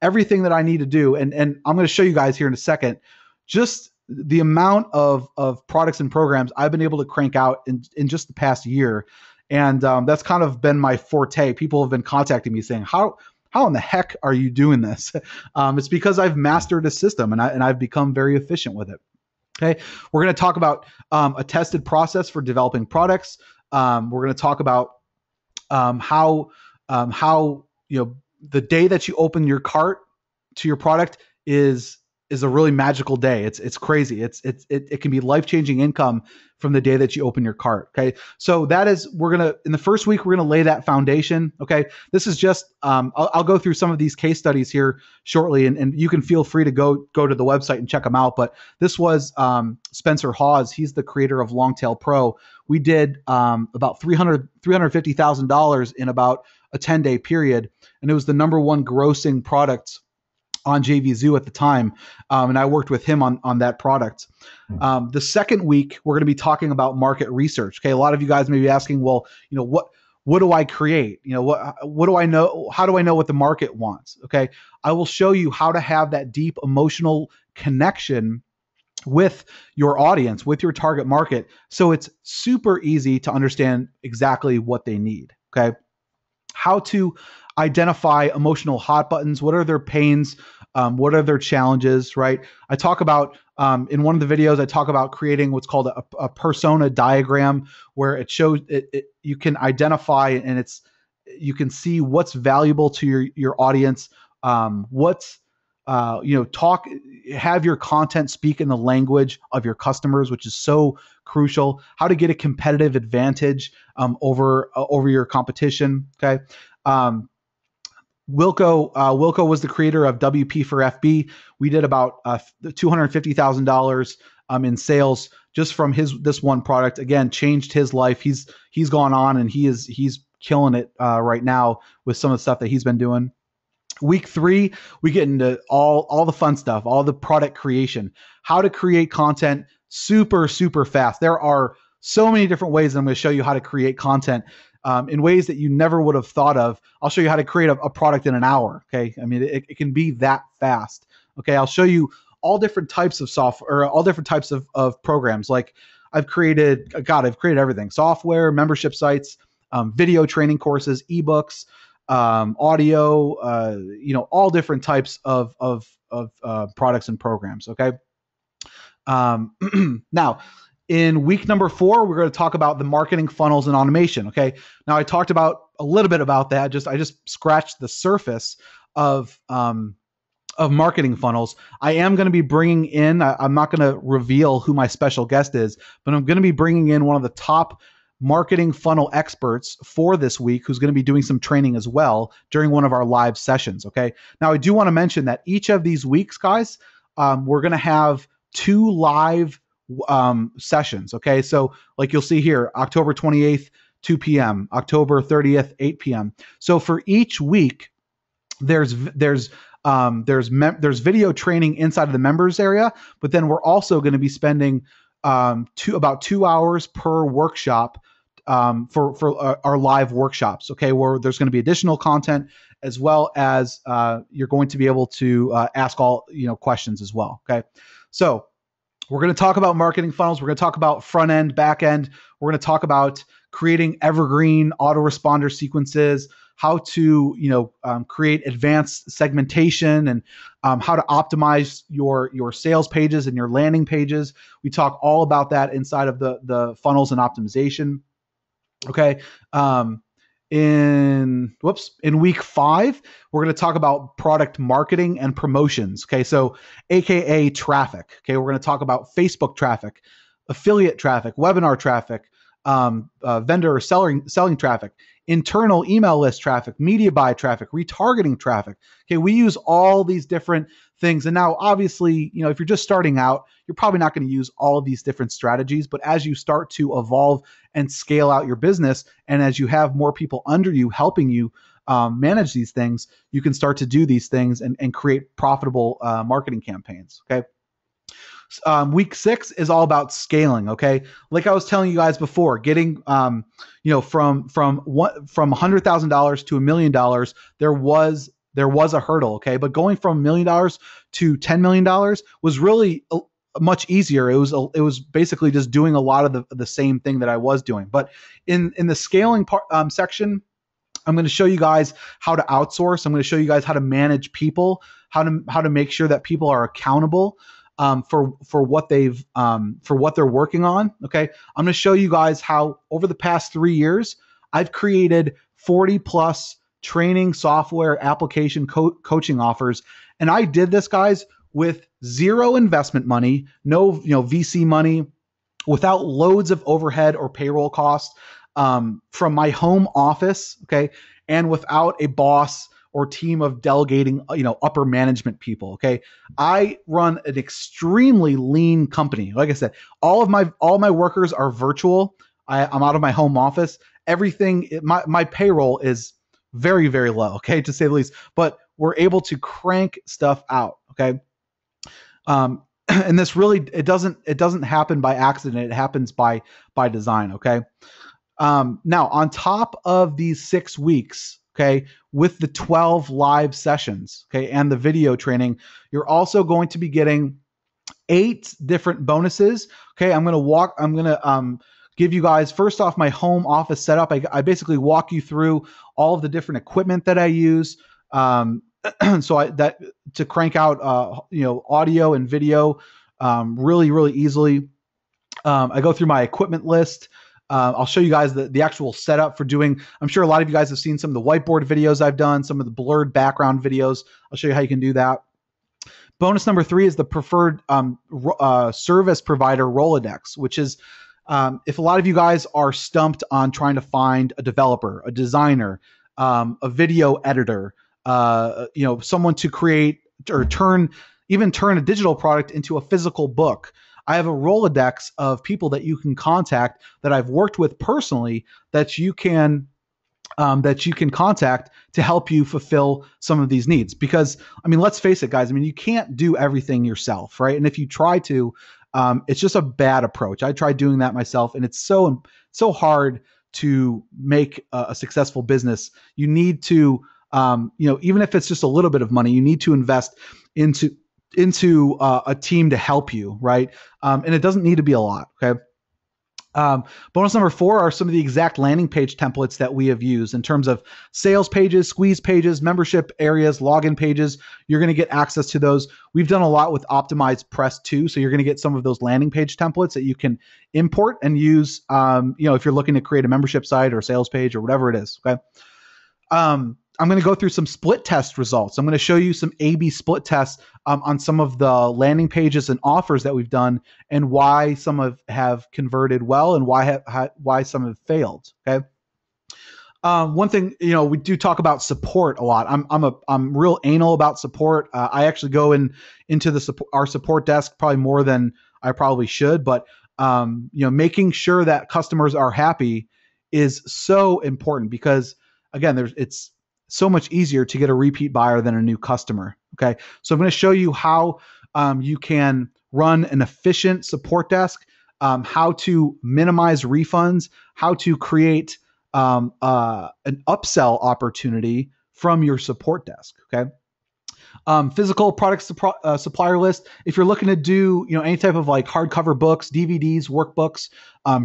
everything that I need to do. And I'm going to show you guys here in a second, just the amount of products and programs I've been able to crank out in just the past year. And that's kind of been my forte. People have been contacting me saying, how in the heck are you doing this? It's because I've mastered a system and I've become very efficient with it. Okay. We're going to talk about a tested process for developing products. We're going to talk about how the day that you open your cart to your product is a really magical day. It's crazy. It can be life-changing income from the day that you open your cart. Okay. So in the first week, we're going to lay that foundation. Okay. This is just, I'll go through some of these case studies here shortly, and you can feel free to go to the website and check them out. But this was Spencer Hawes. He's the creator of Longtail Pro. We did about $350,000 in about a 10-day period. And it was the number one grossing product on JVZoo at the time. And I worked with him on that product. The second week, we're going to be talking about market research. Okay. A lot of you guys may be asking, well, what do I create? What do I know? How do I know what the market wants? Okay. I will show you how to have that deep emotional connection with your audience, with your target market. So it's super easy to understand exactly what they need. Okay. How to identify emotional hot buttons. What are their pains? What are their challenges, right? I talk about, in one of the videos, I talk about creating what's called a persona diagram, where it shows you can identify and you can see what's valuable to your audience, what's have your content speak in the language of your customers, which is so crucial. How to get a competitive advantage over your competition. Okay. Wilco was the creator of WP for FB. We did about $250,000 in sales just from this one product. Again, changed his life. He's gone on and he's killing it right now with some of the stuff that he's been doing. Week 3, we get into all the fun stuff, all the product creation, how to create content super, super fast. There are so many different ways. I'm going to show you how to create content in ways that you never would have thought of. I'll show you how to create a product in an hour. Okay. I mean, it can be that fast. Okay. I'll show you all different types of software, or all different types of programs. Like I've created everything: software, membership sites, video training courses, ebooks, audio, all different types of products and programs. Okay. Now, in week number 4, we're going to talk about the marketing funnels and automation. Okay. Now, I talked about a little bit about that. I just scratched the surface of marketing funnels. I am going to be bringing in, I'm not going to reveal who my special guest is, but I'm going to be bringing in one of the top marketing funnel experts for this week, who's going to be doing some training as well during one of our live sessions. Okay. Now, I do want to mention that each of these weeks, guys, we're going to have 2 live sessions. Okay. So like you'll see here, October 28th, 2 p.m., October 30th, 8 p.m. So for each week, there's video training inside of the members area, but then we're also going to be spending about 2 hours per workshop for our live workshops. Okay, where there's going to be additional content, as well as you're going to be able to ask all questions as well. Okay, so we're going to talk about marketing funnels. We're going to talk about front end, back end. We're going to talk about creating evergreen autoresponder sequences, how to create advanced segmentation, and how to optimize your sales pages and your landing pages. We talk all about that inside of the funnels and optimization. Okay. In week 5, we're going to talk about product marketing and promotions. Okay. So AKA traffic. Okay. We're going to talk about Facebook traffic, affiliate traffic, webinar traffic, vendor or selling traffic, internal email list traffic, media buy traffic, retargeting traffic. Okay. We use all these different things. And now obviously, if you're just starting out, you're probably not going to use all of these different strategies, but as you start to evolve and scale out your business, and as you have more people under you helping you manage these things, you can start to do these things and create profitable marketing campaigns. Okay. Week 6 is all about scaling. Okay. Like I was telling you guys before, getting, from $100,000 to $1 million, there was a hurdle. Okay. But going from $1 million to $10 million was really much easier. It was basically just doing a lot of the same thing that I was doing. But in the scaling part, section, I'm going to show you guys how to outsource. I'm going to show you guys how to manage people, how to make sure that people are accountable for what they're working on. Okay. I'm going to show you guys how over the past 3 years, I've created 40 plus training software application coaching offers. And I did this, guys, with zero investment money, no, VC money, without loads of overhead or payroll costs, from my home office. Okay. And without a boss or team of delegating, upper management people. Okay. I run an extremely lean company. Like I said, all my workers are virtual. I'm out of my home office. Everything, my payroll is very, very low. Okay. To say the least, but we're able to crank stuff out. Okay. And this really, it doesn't happen by accident. It happens by design. Okay. Now on top of these 6 weeks, okay, with the 12 live sessions, okay, and the video training, you're also going to be getting 8 different bonuses. Okay. I'm going to give you guys, first off, my home office setup. I basically walk you through all of the different equipment that I use. To crank out, audio and video, really, really easily. I go through my equipment list. I'll show you guys the actual setup for doing. I'm sure a lot of you guys have seen some of the whiteboard videos I've done, some of the blurred background videos. I'll show you how you can do that. Bonus number 3 is the preferred service provider Rolodex, which is if a lot of you guys are stumped on trying to find a developer, a designer, a video editor, someone to create or turn a digital product into a physical book. I have a Rolodex of people that you can contact that I've worked with personally that you can contact to help you fulfill some of these needs. Because, I mean, let's face it, guys, I mean, you can't do everything yourself, right? And if you try to, it's just a bad approach. I tried doing that myself, and it's so hard to make a successful business. You need to, even if it's just a little bit of money, you need to invest into a team to help you, right? And it doesn't need to be a lot, okay? Bonus number 4 are some of the exact landing page templates that we have used in terms of sales pages, squeeze pages, membership areas, login pages. You're going to get access to those. We've done a lot with Optimized Press too, so you're going to get some of those landing page templates that you can import and use. If you're looking to create a membership site or a sales page or whatever it is. Okay. I'm going to go through some split test results. I'm going to show you some A/B split tests on some of the landing pages and offers that we've done, and why some have converted well and why some have failed. Okay. One thing, we do talk about support a lot. I'm real anal about support. I actually go into our support desk probably more than I probably should, but making sure that customers are happy is so important, because again, it's so much easier to get a repeat buyer than a new customer. Okay. So I'm going to show you how you can run an efficient support desk, how to minimize refunds, how to create an upsell opportunity from your support desk. Okay. Physical product supplier list. If you're looking to do, any type of like hardcover books, DVDs, workbooks,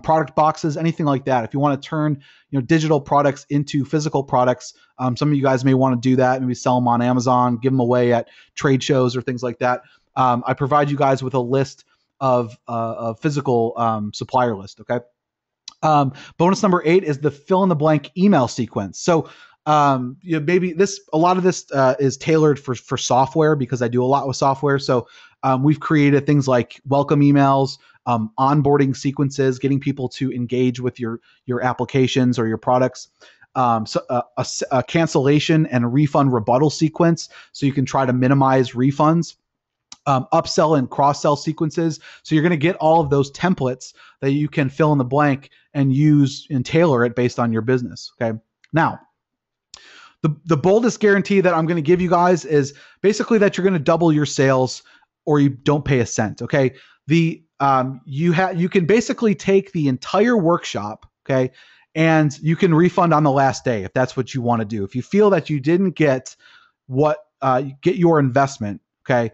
product boxes, anything like that. If you want to turn, digital products into physical products, some of you guys may want to do that. Maybe sell them on Amazon, give them away at trade shows or things like that. I provide you guys with a list of a physical supplier list. Okay. Bonus number 8 is the fill in the blank email sequence. So maybe a lot of this is tailored for software, because I do a lot with software. So we've created things like welcome emails, onboarding sequences, getting people to engage with your applications or your products, a cancellation and a refund rebuttal sequence, so you can try to minimize refunds. Upsell and cross-sell sequences. So you're going to get all of those templates that you can fill in the blank and use and tailor it based on your business. Okay. Now, the boldest guarantee that I'm going to give you guys is basically that you're going to double your sales or you don't pay a cent. Okay. You can basically take the entire workshop. Okay. And you can refund on the last day if that's what you want to do. If you feel that you didn't get get your investment. Okay.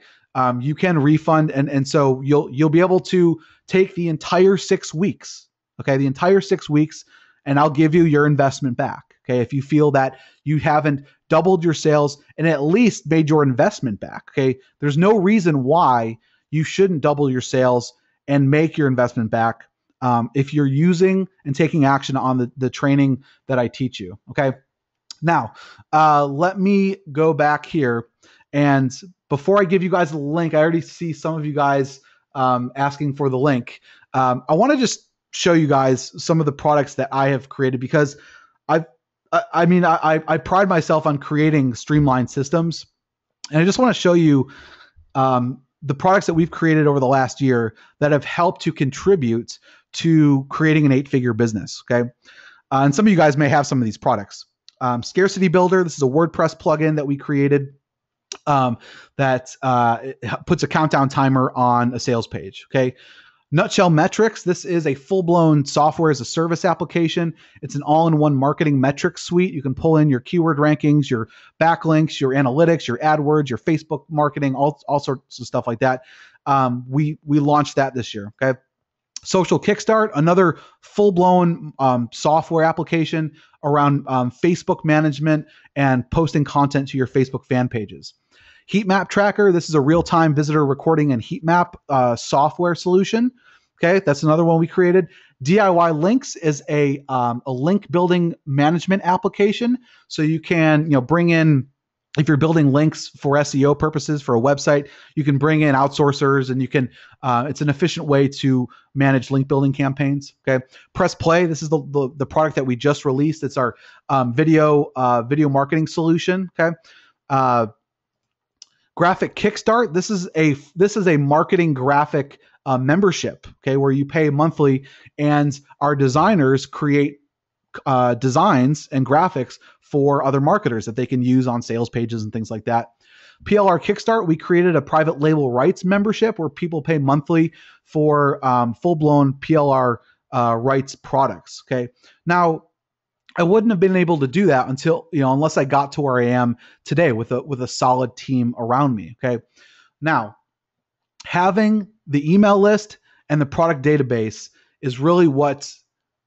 You can refund, and so you'll be able to take the entire 6 weeks, okay, the entire 6 weeks, and I'll give you your investment back, okay, if you feel that you haven't doubled your sales and at least made your investment back, okay. There's no reason why you shouldn't double your sales and make your investment back if you're using and taking action on the training that I teach you, okay. Now, let me go back here. And before I give you guys the link, I already see some of you guys asking for the link. I want to just show you guys some of the products that I have created, because I pride myself on creating streamlined systems. And I just want to show you the products that we've created over the last year that have helped to contribute to creating an 8-figure business. Okay. And some of you guys may have some of these products. Scarcity Builder. This is a WordPress plugin that we created. That puts a countdown timer on a sales page. Okay. Nutshell Metrics. This is a full-blown software as a service application. It's an all-in-one marketing metrics suite. You can pull in your keyword rankings, your backlinks, your analytics, your AdWords, your Facebook marketing, all sorts of stuff like that. We launched that this year. Okay. Social Kickstart, another full-blown software application around Facebook management and posting content to your Facebook fan pages. Heat Map Tracker, this is a real-time visitor recording and heat map software solution. Okay, that's another one we created. DIY Links is a link building management application. So you can bring in if you're building links for SEO purposes for a website, you can bring in outsourcers, and you can. It's an efficient way to manage link building campaigns. Okay, Press Play. This is the product that we just released. It's our video marketing solution. Okay, Graphic Kickstart. This is a marketing graphic membership. Okay, where you pay monthly, and our designers create designs and graphics for other marketers that they can use on sales pages and things like that. PLR Kickstart, we created a private label rights membership where people pay monthly for full-blown PLR rights products. Okay. Now, I wouldn't have been able to do that unless I got to where I am today with a solid team around me. Okay. Now, having the email list and the product database is really what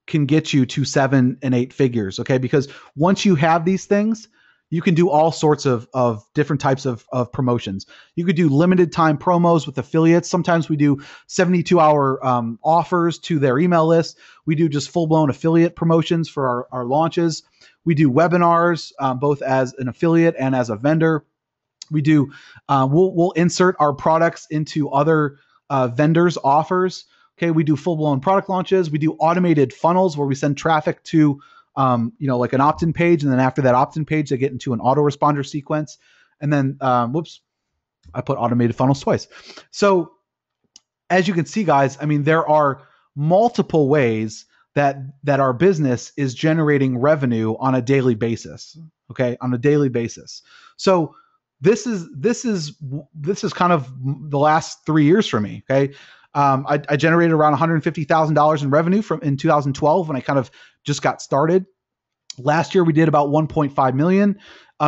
can get you to 7 and 8 figures. Okay. Because once you have these things, you can do all sorts of different types of promotions. You could do limited time promos with affiliates. Sometimes we do 72-hour offers to their email list. We do just full-blown affiliate promotions for our launches. We do webinars, both as an affiliate and as a vendor. We do, we'll insert our products into other vendors' offers. Okay, we do full-blown product launches. We do automated funnels where we send traffic to, like an opt-in page, and then after that opt-in page, they get into an autoresponder sequence. And then, I put automated funnels twice. So, as you can see, guys, I mean, there are multiple ways that our business is generating revenue on a daily basis. Okay, on a daily basis. So this is kind of the last 3 years for me. Okay. I generated around $150,000 in revenue in 2012 when I kind of just got started. Last year we did about 1.5 million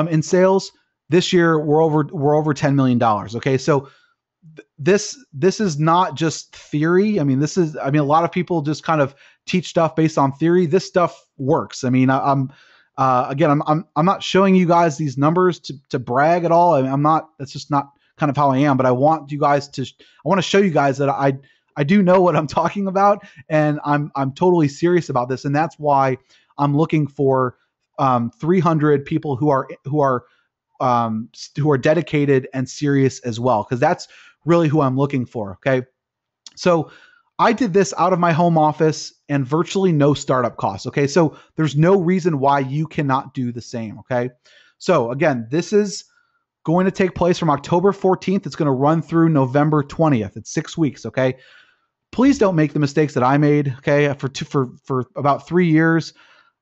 in sales. This year we're over $10 million. Okay, so this is not just theory. I mean, a lot of people just kind of teach stuff based on theory. This stuff works. I mean, I'm not showing you guys these numbers to brag at all. I'm not. That's just not kind of how I am, but I want to show you guys that I do know what I'm talking about, and I'm totally serious about this. And that's why I'm looking for 300 people who are dedicated and serious as well, because that's really who I'm looking for. Okay. So I did this out of my home office and virtually no startup costs. Okay. So there's no reason why you cannot do the same. Okay. So again, this is going to take place from October 14th. It's going to run through November 20th. It's 6 weeks. Okay. Please don't make the mistakes that I made. Okay. For about 3 years,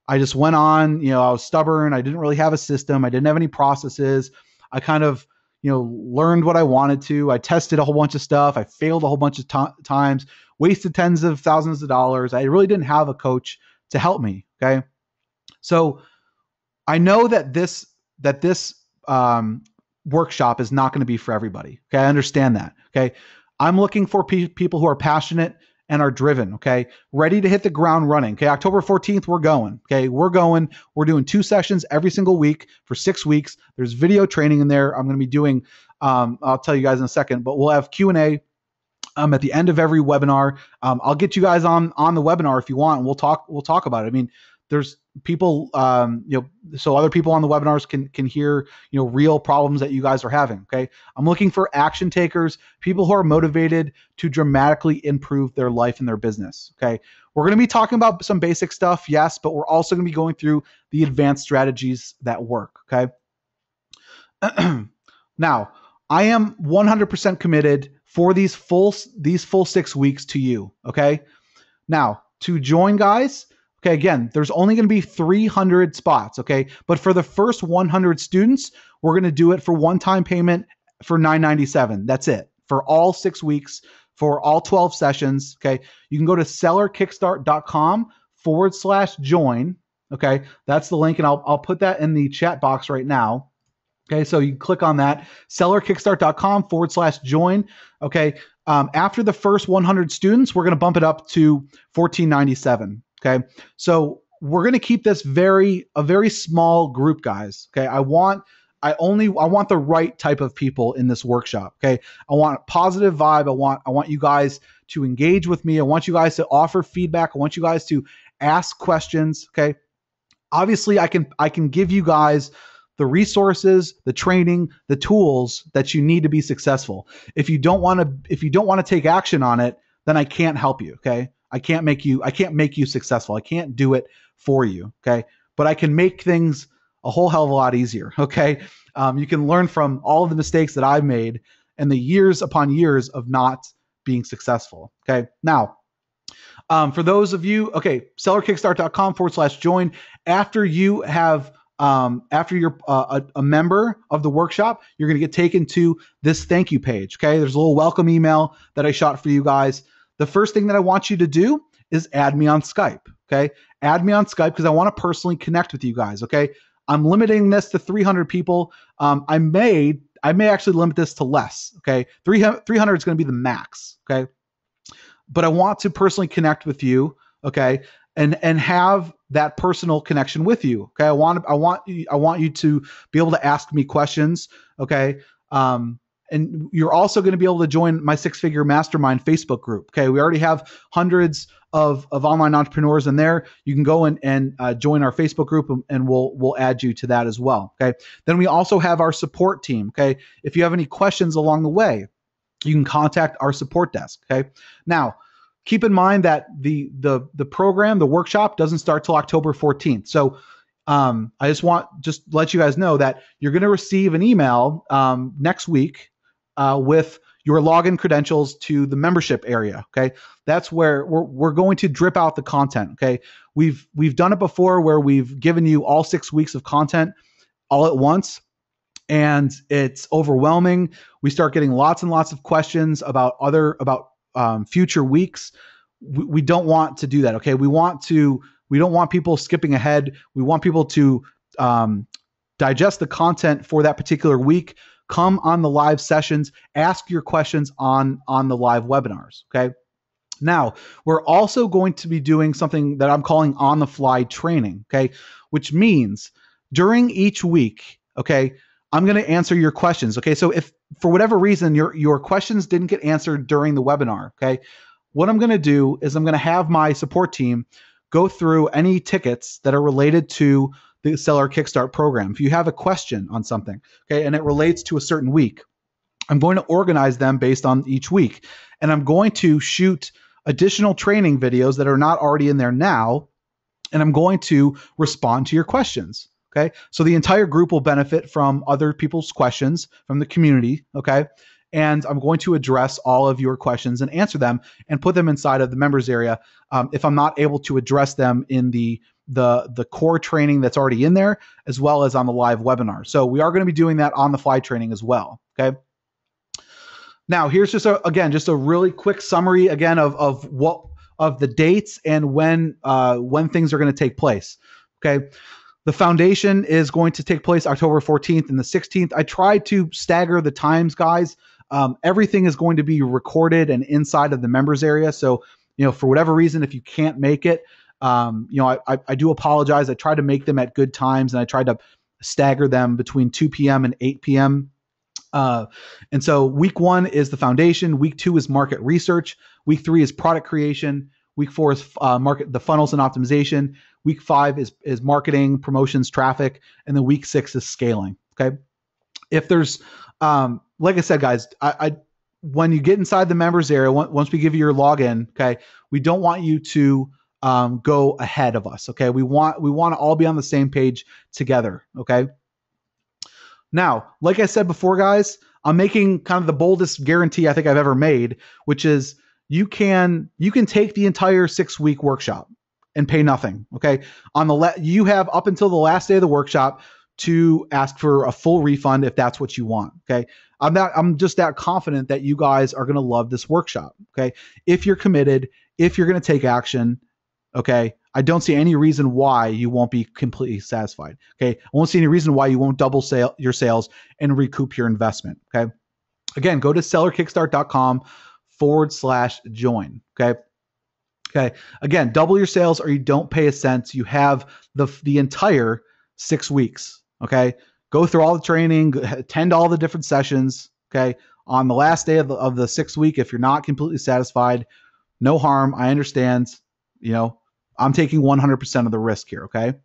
I just went on, I was stubborn. I didn't really have a system. I didn't have any processes. I kind of, learned what I wanted to. I tested a whole bunch of stuff. I failed a whole bunch of times, wasted tens of thousands of dollars. I really didn't have a coach to help me. Okay. So I know that this workshop is not going to be for everybody. Okay. I understand that. Okay. I'm looking for people who are passionate and are driven. Okay. Ready to hit the ground running. Okay. October 14th, we're going. Okay. We're doing 2 sessions every single week for 6 weeks. There's video training in there. I'm going to be doing, I'll tell you guys in a second, but we'll have Q&A at the end of every webinar. I'll get you guys on the webinar if you want, and we'll talk about it. I mean, there's people, so other people on the webinars can hear, real problems that you guys are having. Okay. I'm looking for action takers, people who are motivated to dramatically improve their life and their business. Okay. We're going to be talking about some basic stuff. Yes. But we're also going to be going through the advanced strategies that work. Okay. Now, I am 100% committed for these full 6 weeks to you. Okay. Now, to join, guys, okay, again, there's only going to be 300 spots, okay? But for the first 100 students, we're going to do it for one-time payment for $997. That's it. For all 6 weeks, for all 12 sessions, okay? You can go to sellerkickstart.com/join, okay? That's the link, and I'll put that in the chat box right now. Okay, so you click on that, sellerkickstart.com/join, okay? After the first 100 students, we're going to bump it up to $1497. Okay. So we're going to keep this a very small group, guys. Okay. I want the right type of people in this workshop. Okay. I want a positive vibe. I want you guys to engage with me. I want you guys to offer feedback. I want you guys to ask questions. Okay. Obviously I can give you guys the resources, the training, the tools that you need to be successful. If you don't want to take action on it, then I can't help you. Okay. I can't make you successful. I can't do it for you. Okay. But I can make things a whole hell of a lot easier. Okay. You can learn from all of the mistakes that I've made and the years upon years of not being successful. Okay. Now, for those of you, okay, sellerkickstart.com/join. After you have, after you're a member of the workshop, you're going to get taken to this thank you page. Okay. There's a little welcome email that I shot for you guys. The first thing that I want you to do is add me on Skype. Okay. Add me on Skype because I want to personally connect with you guys. Okay. I'm limiting this to 300 people. I may actually limit this to less. Okay. 300 is going to be the max. Okay. But I want to personally connect with you. Okay. And have that personal connection with you. Okay. I want you to be able to ask me questions. Okay. And you're also going to be able to join my Six Figure Mastermind Facebook group. Okay. We already have hundreds of online entrepreneurs in there. You can go and join our Facebook group, and we'll add you to that as well. Okay. Then we also have our support team. Okay. If you have any questions along the way, you can contact our support desk. Okay. Now, keep in mind that the program, the workshop, doesn't start till October 14th. So I just let you guys know that you're going to receive an email next week with your login credentials to the membership area. Okay. That's where we're going to drip out the content. Okay. We've done it before where we've given you all 6 weeks of content all at once, and it's overwhelming. We start getting lots and lots of questions about future weeks. We don't want to do that. Okay. We don't want people skipping ahead. We want people to digest the content for that particular week. Come on the live sessions, ask your questions on the live webinars. Okay. Now, we're also going to be doing something that I'm calling on the fly training. Okay. Which means during each week, okay, I'm going to answer your questions. Okay. So if for whatever reason your questions didn't get answered during the webinar, okay, what I'm going to do is I'm going to have my support team go through any tickets that are related to the Seller Kickstart program. If you have a question on something, okay, and it relates to a certain week, I'm going to organize them based on each week. And I'm going to shoot additional training videos that are not already in there now. And I'm going to respond to your questions. Okay. So the entire group will benefit from other people's questions from the community. Okay. And I'm going to address all of your questions and answer them and put them inside of the members area. If I'm not able to address them in the core training that's already in there, as well as on the live webinar. So we are going to be doing that on the fly training as well. Okay. Now here's just a really quick summary again of the dates and when things are going to take place. Okay. The foundation is going to take place October 14th and the 16th. I tried to stagger the times, guys. Everything is going to be recorded and inside of the members area. So, for whatever reason, if you can't make it, I do apologize. I tried to make them at good times, and I tried to stagger them between 2 p.m. and 8 p.m. And so week 1 is the foundation. Week 2 is market research. Week 3 is product creation. Week 4 is the funnels and optimization. Week 5 is marketing, promotions, traffic. And then week 6 is scaling. Okay. If there's, like I said, guys, when you get inside the members area, once we give you your login, okay, we don't want you to go ahead of us. Okay. We want to all be on the same page together. Okay. Now, like I said before, guys, I'm making kind of the boldest guarantee I think I've ever made, which is you can take the entire 6-week workshop and pay nothing. Okay. You have up until the last day of the workshop to ask for a full refund if that's what you want. Okay. I'm just that confident that you guys are going to love this workshop. Okay. If you're committed, if you're going to take action, okay, I don't see any reason why you won't be completely satisfied. Okay. I won't see any reason why you won't double your sales and recoup your investment. Okay. Again, go to sellerkickstart.com/join. Okay. Okay. Again, double your sales or you don't pay a cent. You have the entire 6 weeks. Okay. Go through all the training, attend all the different sessions. Okay. On the last day of the 6th week, if you're not completely satisfied, no harm. I understand, I'm taking 100% of the risk here. Okay.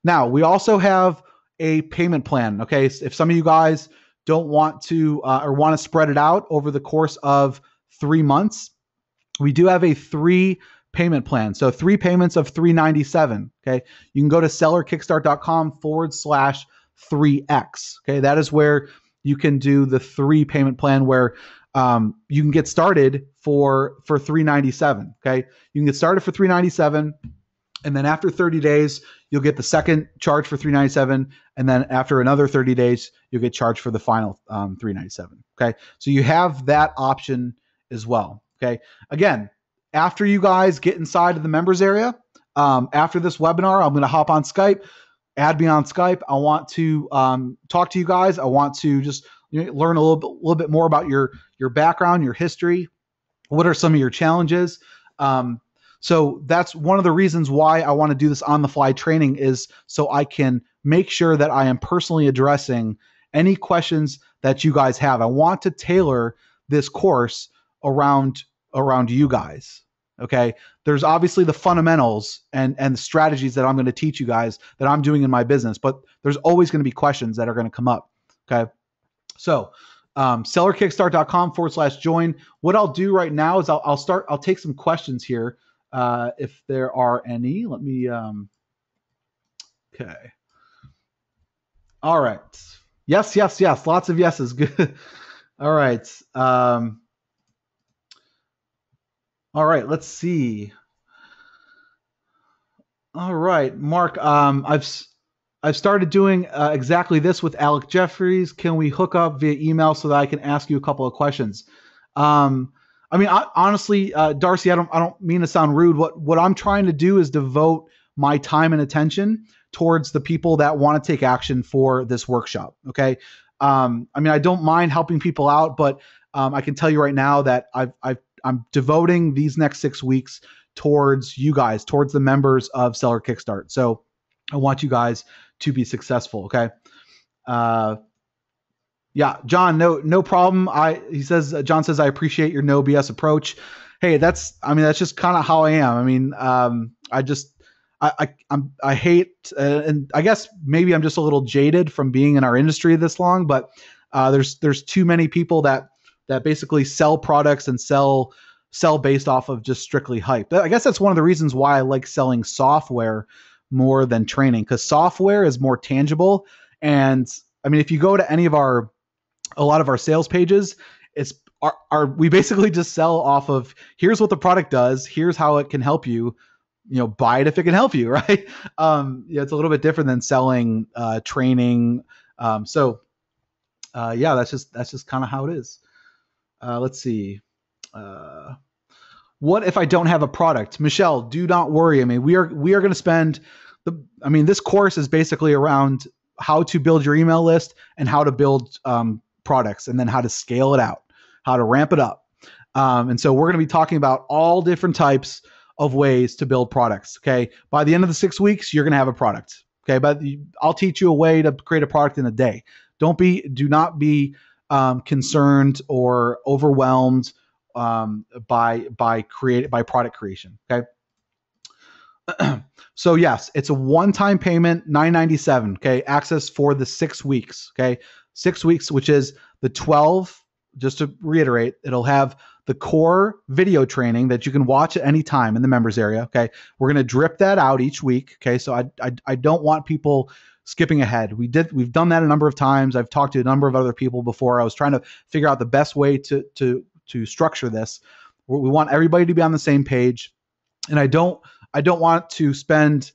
Now we also have a payment plan. Okay. So if some of you guys don't want to or want to spread it out over the course of 3 months, we do have a 3 payment plan. So 3 payments of $397. Okay. You can go to sellerkickstart.com/3x. Okay. That is where you can do the 3 payment plan where you can get started for $397. Okay. You can get started for $397. And then after 30 days, you'll get the second charge for $397. And then after another 30 days, you'll get charged for the final $397. Okay. So you have that option as well. Okay. Again, after you guys get inside of the members area, after this webinar, I'm going to hop on Skype, add me on Skype. I want to talk to you guys. I want to just learn a little bit more about your background, your history. What are some of your challenges? So that's one of the reasons why I want to do this on the fly training, is so I can make sure that I am personally addressing any questions that you guys have. I want to tailor this course around you guys. Okay. There's obviously the fundamentals and the strategies that I'm going to teach you guys that I'm doing in my business, but there's always going to be questions that are going to come up. Okay. So, sellerkickstart.com/join. What I'll do right now is I'll take some questions here. If there are any, let me, okay. All right. Yes. Lots of yeses. Good. All right. All right. Let's see. All right, Mark, I've started doing exactly this with Alec Jeffries. Can we hook up via email so that I can ask you a couple of questions? Honestly, Darcy, I don't mean to sound rude. What I'm trying to do is devote my time and attention towards the people that want to take action for this workshop. Okay. I don't mind helping people out, but I can tell you right now that I'm devoting these next 6 weeks towards you guys, towards the members of Seller Kickstart. So I want you guys to be successful. Okay. Yeah, John, no problem. John says, I appreciate your no BS approach. Hey, that's just kind of how I am. I hate, and I guess maybe I'm just a little jaded from being in our industry this long, but there's too many people that basically sell products and sell based off of just strictly hype. I guess that's one of the reasons why I like selling software more than training, because software is more tangible. And if you go to a lot of our sales pages, we basically just sell off of, here's what the product does, here's how it can help you, buy it if it can help you, right? It's a little bit different than selling training. That's just kind of how it is. Let's see. What if I don't have a product? Michelle, do not worry. We are going to spend this course is basically around how to build your email list and how to build products, and then how to scale it out, how to ramp it up. And so we're going to be talking about all different types of ways to build products. Okay. By the end of the 6 weeks, you're going to have a product. Okay. But I'll teach you a way to create a product in a day. Do not be concerned or overwhelmed by product creation. Okay. So yes, it's a one-time payment, $997. Okay. Access for the 6 weeks. Okay. 6 weeks, which is the 12, just to reiterate, it'll have the core video training that you can watch at any time in the members area. Okay. We're going to drip that out each week. Okay. So I don't want people skipping ahead. We've done that a number of times. I've talked to a number of other people before. I was trying to figure out the best way to structure this. We want everybody to be on the same page. And I don't want to spend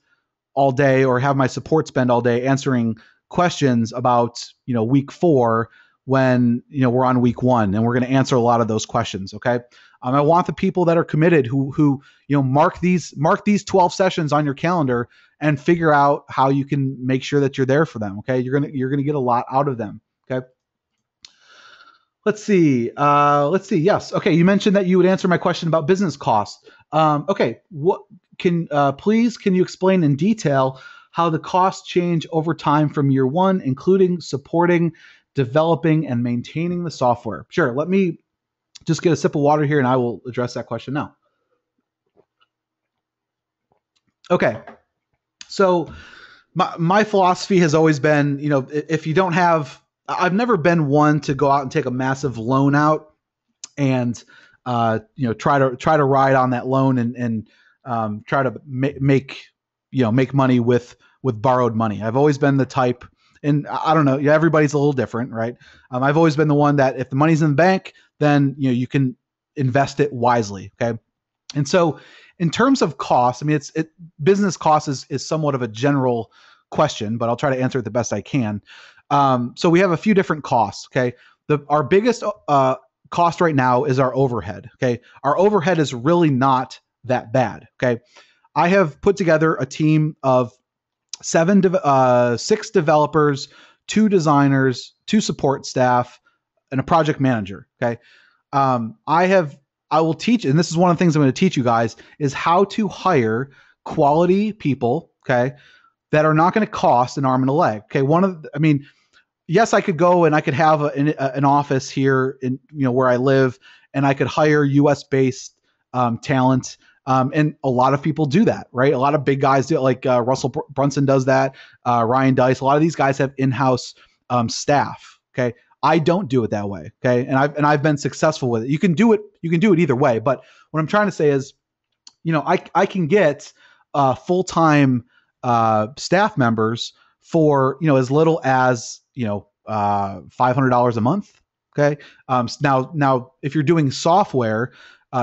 all day or have my support spend all day answering questions about, week 4 when, we're on week 1, and we're going to answer a lot of those questions. Okay. I want the people that are committed who mark these 12 sessions on your calendar and figure out how you can make sure that you're there for them. Okay. You're going to get a lot out of them. Okay. Let's see. Yes. Okay. You mentioned that you would answer my question about business costs. Okay. Can you explain in detail how the costs change over time from year 1, including supporting, developing, and maintaining the software? Sure. Let me just get a sip of water here and I will address that question now. Okay. So my philosophy has always been, if you don't have, I've never been one to go out and take a massive loan out and try to ride on that loan and try to make money with borrowed money. I've always been the type, and I don't know, everybody's a little different, right? I've always been the one that if the money's in the bank, then you can invest it wisely. Okay. And so in terms of cost, I mean, business cost is somewhat of a general question, but I'll try to answer it the best I can. So we have a few different costs. Okay. Our biggest cost right now is our overhead. Okay. Our overhead is really not that bad. Okay. I have put together a team of 6 developers, 2 designers, 2 support staff, and a project manager. Okay. I will teach, and this is one of the things I'm going to teach you guys, is how to hire quality people, okay, that are not going to cost an arm and a leg. Okay. Yes, I could go and I could have an office here in, where I live, and I could hire US based talent. And a lot of people do that, right? A lot of big guys do it, like Russell Brunson does that. Ryan Dice, a lot of these guys have in-house staff. Okay. I don't do it that way. Okay. And I've been successful with it. You can do it either way. But what I'm trying to say is, I can get full-time staff members for, as little as, $500 a month. Okay. Now if you're doing software,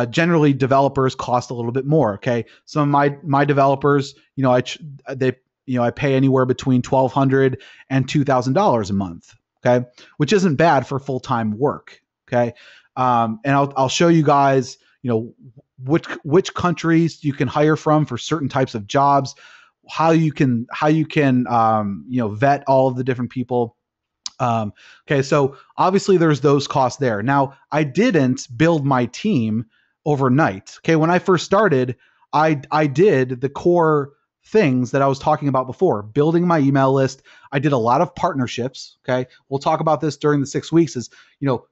generally developers cost a little bit more. Okay. Some of my developers, I pay anywhere between $1,200 and $2,000 a month. Okay. Which isn't bad for full-time work. Okay. And I'll show you guys, which countries you can hire from for certain types of jobs, how you can vet all of the different people. Okay. So obviously there's those costs there. Now, I didn't build my team overnight. Okay. When I first started, I did the core things that I was talking about before, building my email list. I did a lot of partnerships. Okay. We'll talk about this during the 6 weeks.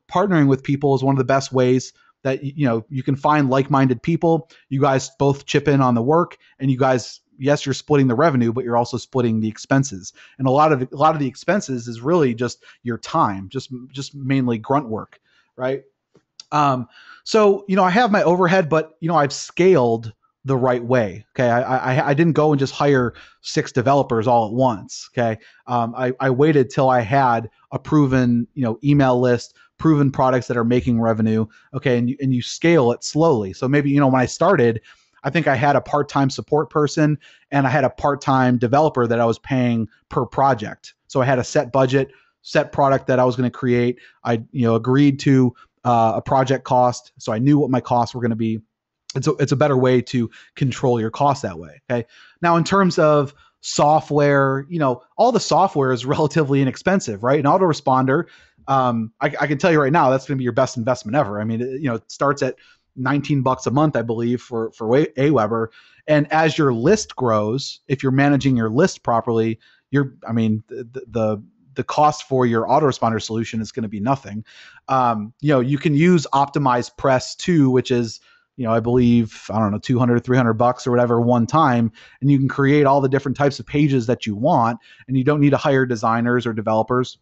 Partnering with people is one of the best ways that, you can find like-minded people. You guys both chip in on the work, and you guys, yes, you're splitting the revenue, but you're also splitting the expenses. And a lot of the expenses is really just your time, just mainly grunt work. Right. So, I have my overhead, but, I've scaled the right way. Okay. I didn't go and just hire 6 developers all at once. Okay. I waited till I had a proven, email list, proven products that are making revenue. Okay. And you scale it slowly. So maybe, when I started, I think I had a part-time support person and I had a part-time developer that I was paying per project. So I had a set budget, set product that I was going to create. I, agreed to a project cost. So I knew what my costs were going to be. It's a better way to control your costs that way. Okay. Now, in terms of software, all the software is relatively inexpensive, right? An autoresponder, I can tell you right now, that's going to be your best investment ever. I mean, it starts at $19 a month, I believe, for Aweber. And as your list grows, if you're managing your list properly, the cost for your autoresponder solution is going to be nothing. You can use OptimizePress too, which is, I believe, I don't know, $200, $300 or whatever one time. And you can create all the different types of pages that you want, and you don't need to hire designers or developers.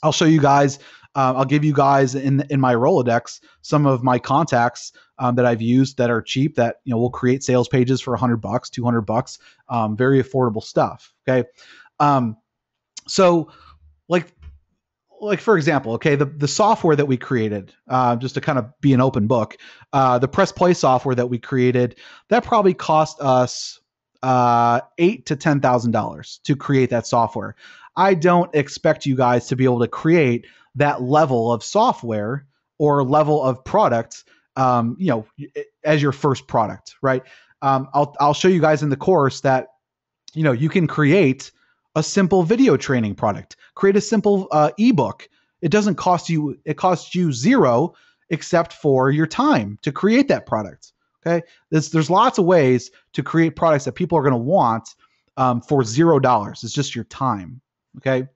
I'll show you guys, I'll give you guys in my Rolodex some of my contacts that I've used that are cheap, that, will create sales pages for $100, $200, very affordable stuff. Okay. So like for example, okay, the software that we created, just to kind of be an open book, the Press Play software that we created, that probably cost us $8,000 to $10,000 to create that software. I don't expect you guys to be able to create that level of software or level of product, as your first product, right? I'll show you guys in the course that, you can create a simple video training product, create a simple ebook. It doesn't cost you, it costs you $0 except for your time to create that product. Okay. There's lots of ways to create products that people are going to want for $0. It's just your time. Okay.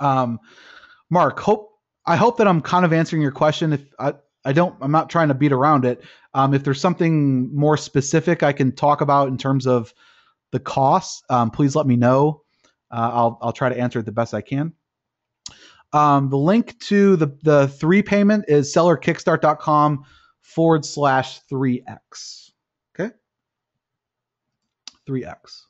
Mark, I hope that I'm kind of answering your question. If I'm not trying to beat around it. If there's something more specific I can talk about in terms of the costs, please let me know. I'll try to answer it the best I can. The link to the 3 payment is sellerkickstart.com/3x. Okay, 3x.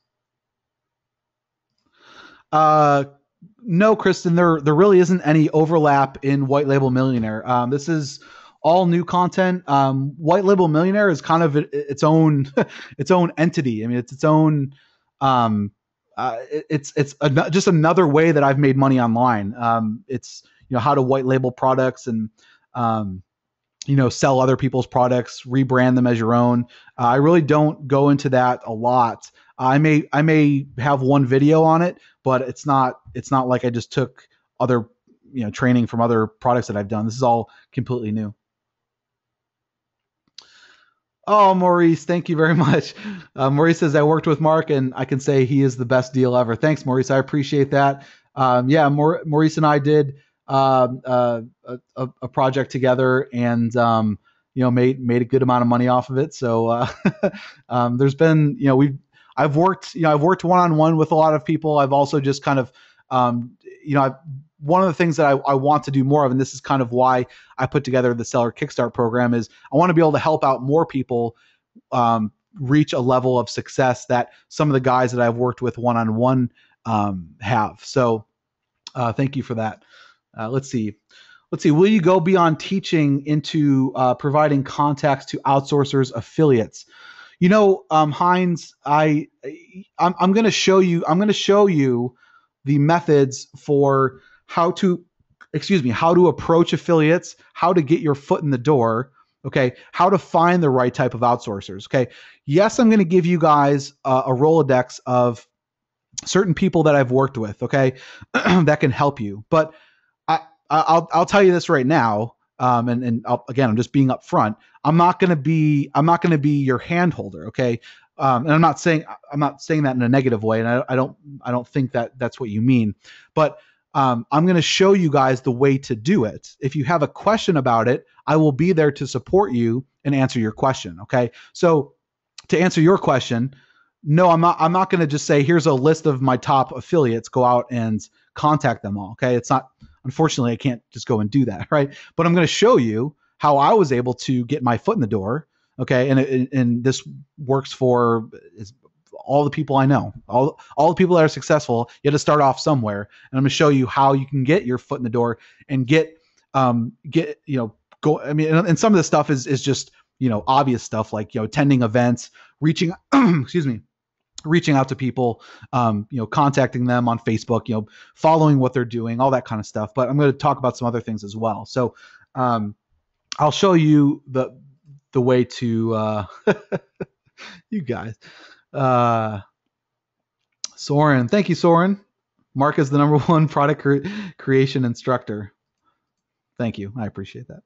No, Kristen, there really isn't any overlap in White Label Millionaire. This is all new content. White Label Millionaire is kind of its own its own entity. I mean, it's its own. Just another way that I've made money online. It's how to white label products and sell other people's products, rebrand them as your own. I really don't go into that a lot. I may have one video on it, but it's not like I just took other training from other products that I've done. This is all completely new. Oh, Maurice, thank you very much. Maurice says, I worked with Mark and I can say he is the best deal ever. Thanks, Maurice. I appreciate that. Yeah, Maurice and I did a project together and made a good amount of money off of it. So there's been I've worked one-on-one with a lot of people. I've also just kind of one of the things that I want to do more of, and this is kind of why I put together the Seller Kickstart program, is I want to be able to help out more people reach a level of success that some of the guys that I've worked with one-on-one have. So thank you for that. Let's see. Will you go beyond teaching into providing contacts to outsourcers, affiliates? Heinz, I'm going to show you. I'm going to show you the methods for how to approach affiliates, how to get your foot in the door. Okay, how to find the right type of outsourcers. Okay, yes, I'm going to give you guys a Rolodex of certain people that I've worked with. Okay, that can help you, but I'll tell you this right now, and I'm just being upfront. I'm not going to be your hand holder, okay? And I'm not saying that in a negative way, and I don't think that that's what you mean. But I'm going to show you guys the way to do it. If you have a question about it, I will be there to support you and answer your question, okay? So to answer your question, no, I'm not going to just say, here's a list of my top affiliates, go out and contact them all, okay? It's not. Unfortunately, I can't just go and do that, right? But I'm going to show you how I was able to get my foot in the door, okay? And this works for all the people I know, all the people that are successful. You have to start off somewhere, and I'm going to show you how you can get your foot in the door and go. I mean, and some of this stuff is just obvious stuff like attending events, reaching out to people, contacting them on Facebook, following what they're doing, all that kind of stuff. But I'm going to talk about some other things as well. So I'll show you the way to you guys. Soren, thank you, Soren. Mark is the #1 product creation instructor. Thank you. I appreciate that.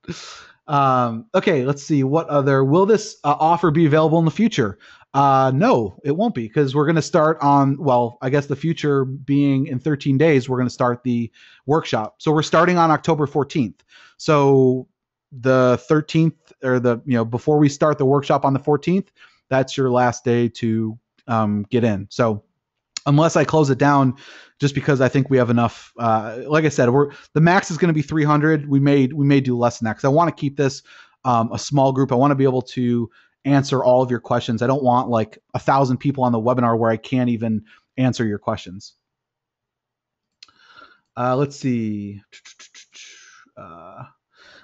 Okay, let's see. What other? Will this offer be available in the future? No, it won't be, because we're going to start on, I guess the future being in 13 days, we're going to start the workshop. So we're starting on October 14th. So the 13th or before we start the workshop on the 14th, that's your last day to get in. So unless I close it down, just because I think we have enough. Like I said, the max is going to be 300. We may do less than that, because I want to keep this a small group. I want to be able to answer all of your questions. I don't want like 1,000 people on the webinar where I can't even answer your questions. Let's see. I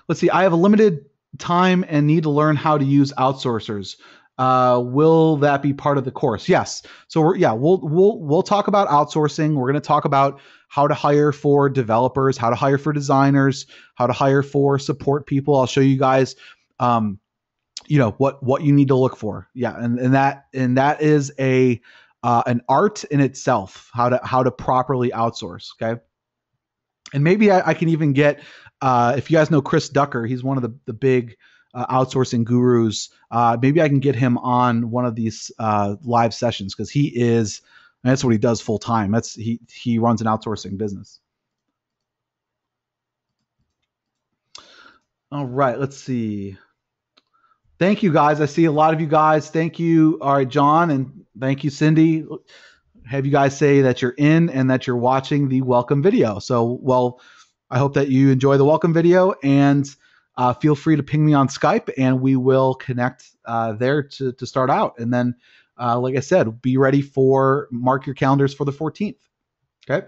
have a limited time and need to learn how to use outsourcers. Will that be part of the course? Yes. So we'll talk about outsourcing. We're going to talk about how to hire for developers, how to hire for designers, how to hire for support people. I'll show you guys, what you need to look for. Yeah. And that is an art in itself, how to properly outsource. Okay. And maybe I can even get, if you guys know Chris Ducker, he's one of the big outsourcing gurus. Maybe I can get him on one of these live sessions, because that's what he does full time. He runs an outsourcing business. All right, let's see. Thank you guys. I see a lot of you guys. Thank you. All right, John, and thank you, Cindy. have you guys say that you're in and that you're watching the welcome video. So, well, I hope that you enjoy the welcome video, and feel free to ping me on Skype, and we will connect there to start out. And then, like I said, be ready for, mark your calendars for the 14th. Okay.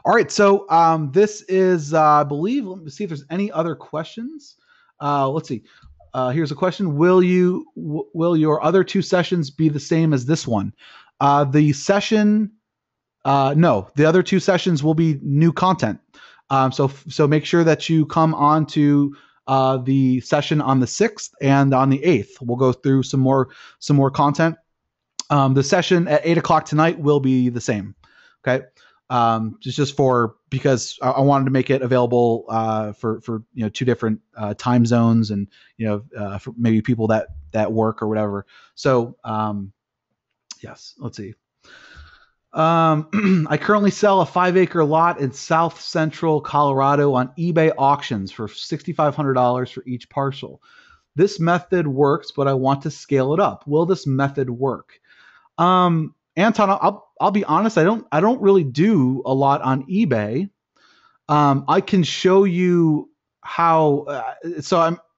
All right. So this is, I believe, let me see if there's any other questions. Let's see. Here's a question. Will your other 2 sessions be the same as this one? The session, no, the other 2 sessions will be new content. So make sure that you come on to the session on the 6th and on the 8th. We'll go through some more content. The session at 8 o'clock tonight will be the same. Okay. Just because I wanted to make it available for 2 different time zones, and for maybe people that work or whatever. So yes, let's see. I currently sell a 5-acre lot in South Central Colorado on eBay auctions for $6,500 for each parcel. This method works, but I want to scale it up. Will this method work? Anton, I'll be honest. I don't really do a lot on eBay. I can show you how.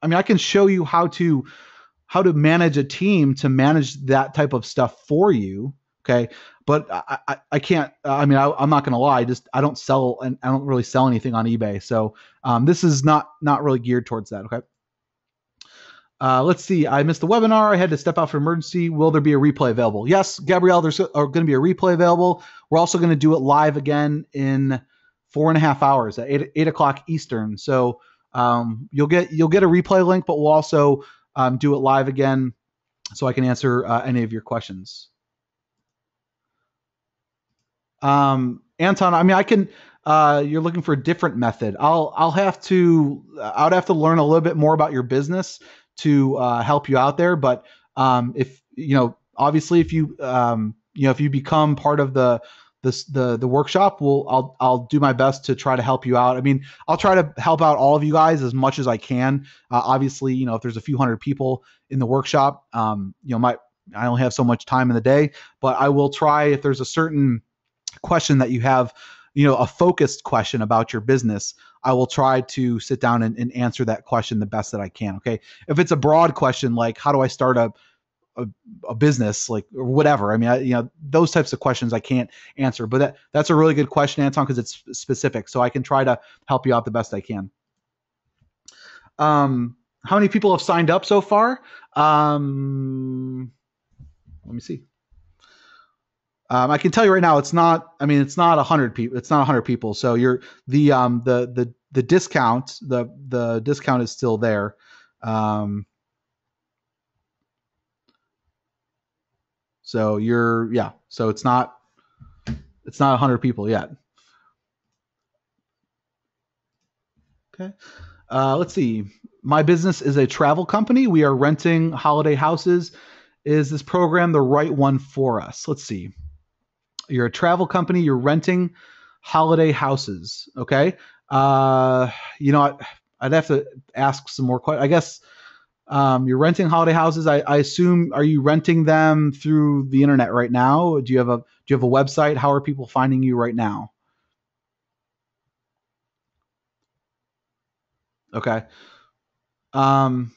I can show you how to manage a team to manage that type of stuff for you. Okay. But I can't, I'm not going to lie. I don't sell, and I don't really sell anything on eBay. So this is not really geared towards that. Okay. Let's see. I missed the webinar. I had to step out for emergency. Will there be a replay available? Yes, Gabrielle, there's going to be a replay available. We're also going to do it live again in 4.5 hours at 8 o'clock Eastern. So you'll get a replay link, but we'll also do it live again so I can answer any of your questions. Anton, I can, you're looking for a different method. I'd have to learn a little bit more about your business to help you out there. But if obviously if you become part of the workshop, I'll do my best to try to help you out. I'll try to help out all of you guys as much as I can. Obviously, if there's a few hundred people in the workshop, I only have so much time in the day, but I will try, if there's a certain question that you have, a focused question about your business, I will try to sit down and answer that question the best that I can. Okay. If it's a broad question, like how do I start a business, like, or whatever, those types of questions I can't answer, but that's a really good question, Anton, because it's specific. So I can try to help you out the best I can. How many people have signed up so far? Let me see. I can tell you right now, it's not 100 people. It's not 100 people. So the discount, the discount is still there. So so it's not 100 people yet. Okay. Let's see. My business is a travel company. We are renting holiday houses. Is this program the right one for us? Let's see. You're a travel company. You're renting holiday houses. Okay. I'd have to ask some more questions. I guess you're renting holiday houses. I assume, are you renting them through the internet right now? Do you have a website? How are people finding you right now? Okay. I'll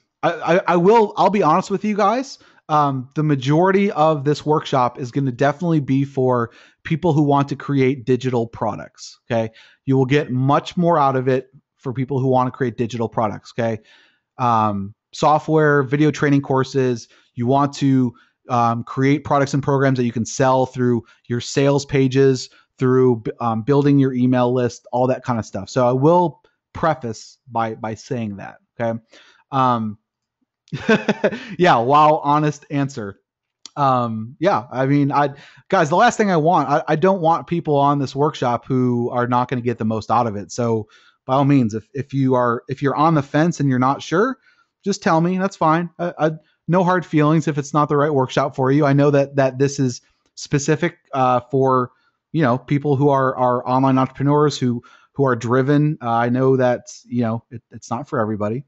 be honest with you guys. The majority of this workshop is going to definitely be for people who want to create digital products. Okay. You will get much more out of it for people who want to create digital products. Okay. Software, video training courses. You want to create products and programs that you can sell through your sales pages, through building your email list, all that kind of stuff. So I will preface by saying that. Okay. Yeah. Wow. Honest answer. Guys, the last thing I want, I don't want people on this workshop who are not going to get the most out of it. So by all means, if you're on the fence and you're not sure, just tell me. That's fine. No hard feelings if it's not the right workshop for you. I know that this is specific for people who are online entrepreneurs who are driven. I know that it's not for everybody.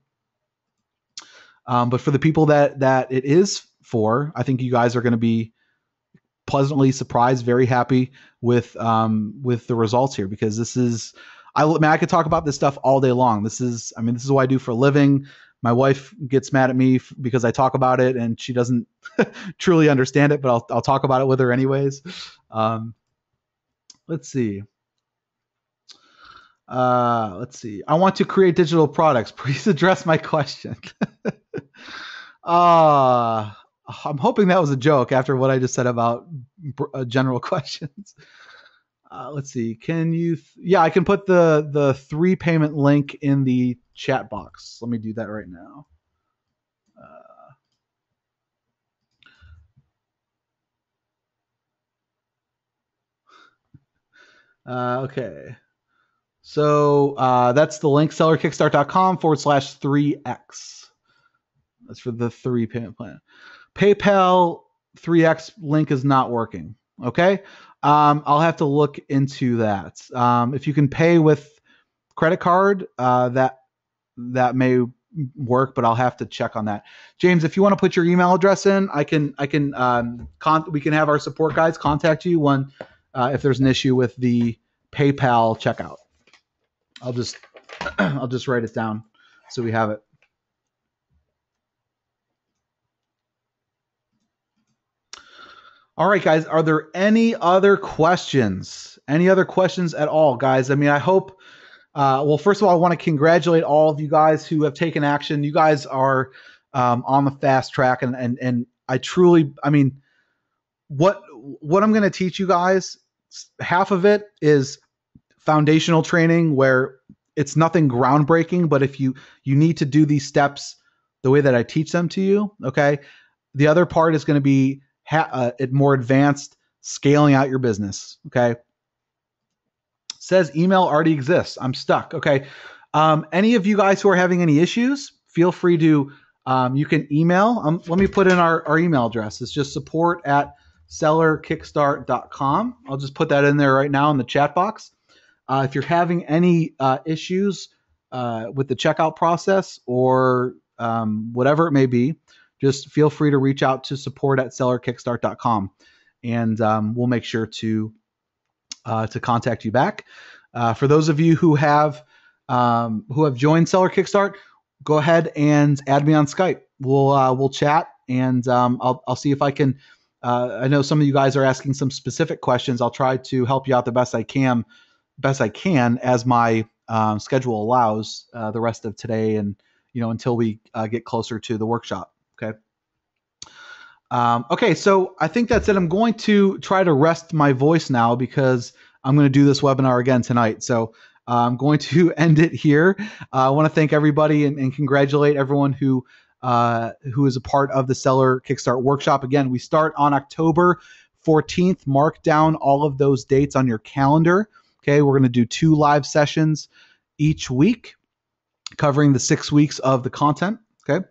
But for the people that it is for, I think you guys are going to be pleasantly surprised, very happy with the results here, because this is, I could talk about this stuff all day long. This is what I do for a living. My wife gets mad at me because I talk about it, and she doesn't truly understand it, but I'll talk about it with her anyways. Let's see. I want to create digital products. Please address my question. I'm hoping that was a joke after what I just said about general questions. Let's see. Can you? Yeah, I can put the 3 payment link in the chat box. Let me do that right now. Okay. So that's the link, sellerkickstart.com/3x. That's for the 3 payment plan. PayPal 3x link is not working. Okay. I'll have to look into that. If you can pay with credit card, that may work, but I'll have to check on that. James, if you want to put your email address in, we can have our support guys contact you when if there's an issue with the PayPal checkout. I'll just write it down so we have it. All right, guys, are there any other questions? Any other questions at all, guys? I mean, I hope, well, first of all, I want to congratulate all of you guys who have taken action. You guys are on the fast track, and I truly, I mean, what I'm going to teach you guys, half of it is foundational training where it's nothing groundbreaking, but if you need to do these steps the way that I teach them to you, okay? The other part is going to be more advanced, scaling out your business, okay? Says email already exists. I'm stuck. Okay. Any of you guys who are having any issues, feel free to, you can email. Let me put in our email address. It's just support@sellerkickstart.com. I'll just put that in there right now in the chat box. If you're having any issues with the checkout process or whatever it may be, just feel free to reach out to support@sellerkickstart.com, and we'll make sure to contact you back. For those of you who have joined Seller Kickstart, go ahead and add me on Skype. We'll chat, and I'll see if I can. I know some of you guys are asking some specific questions. I'll try to help you out the best I can as my schedule allows the rest of today, and until we get closer to the workshop. Okay. Okay, so I think that's it. I'm going to try to rest my voice now because I'm going to do this webinar again tonight. So I'm going to end it here. I want to thank everybody and congratulate everyone who is a part of the Seller Kickstart workshop. Again, we start on October 14th. Mark down all of those dates on your calendar. Okay, we're going to do 2 live sessions each week, covering the 6 weeks of the content. Okay.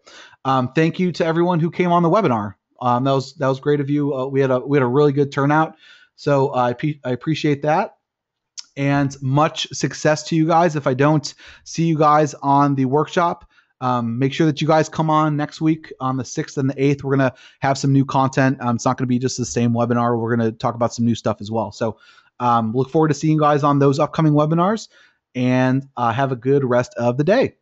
Thank you to everyone who came on the webinar. That was great of you. We had a really good turnout, so I appreciate that, and much success to you guys. If I don't see you guys on the workshop, make sure that you guys come on next week on the 6th and the 8th. We're gonna have some new content. It's not gonna be just the same webinar. We're gonna talk about some new stuff as well. So look forward to seeing you guys on those upcoming webinars, and have a good rest of the day.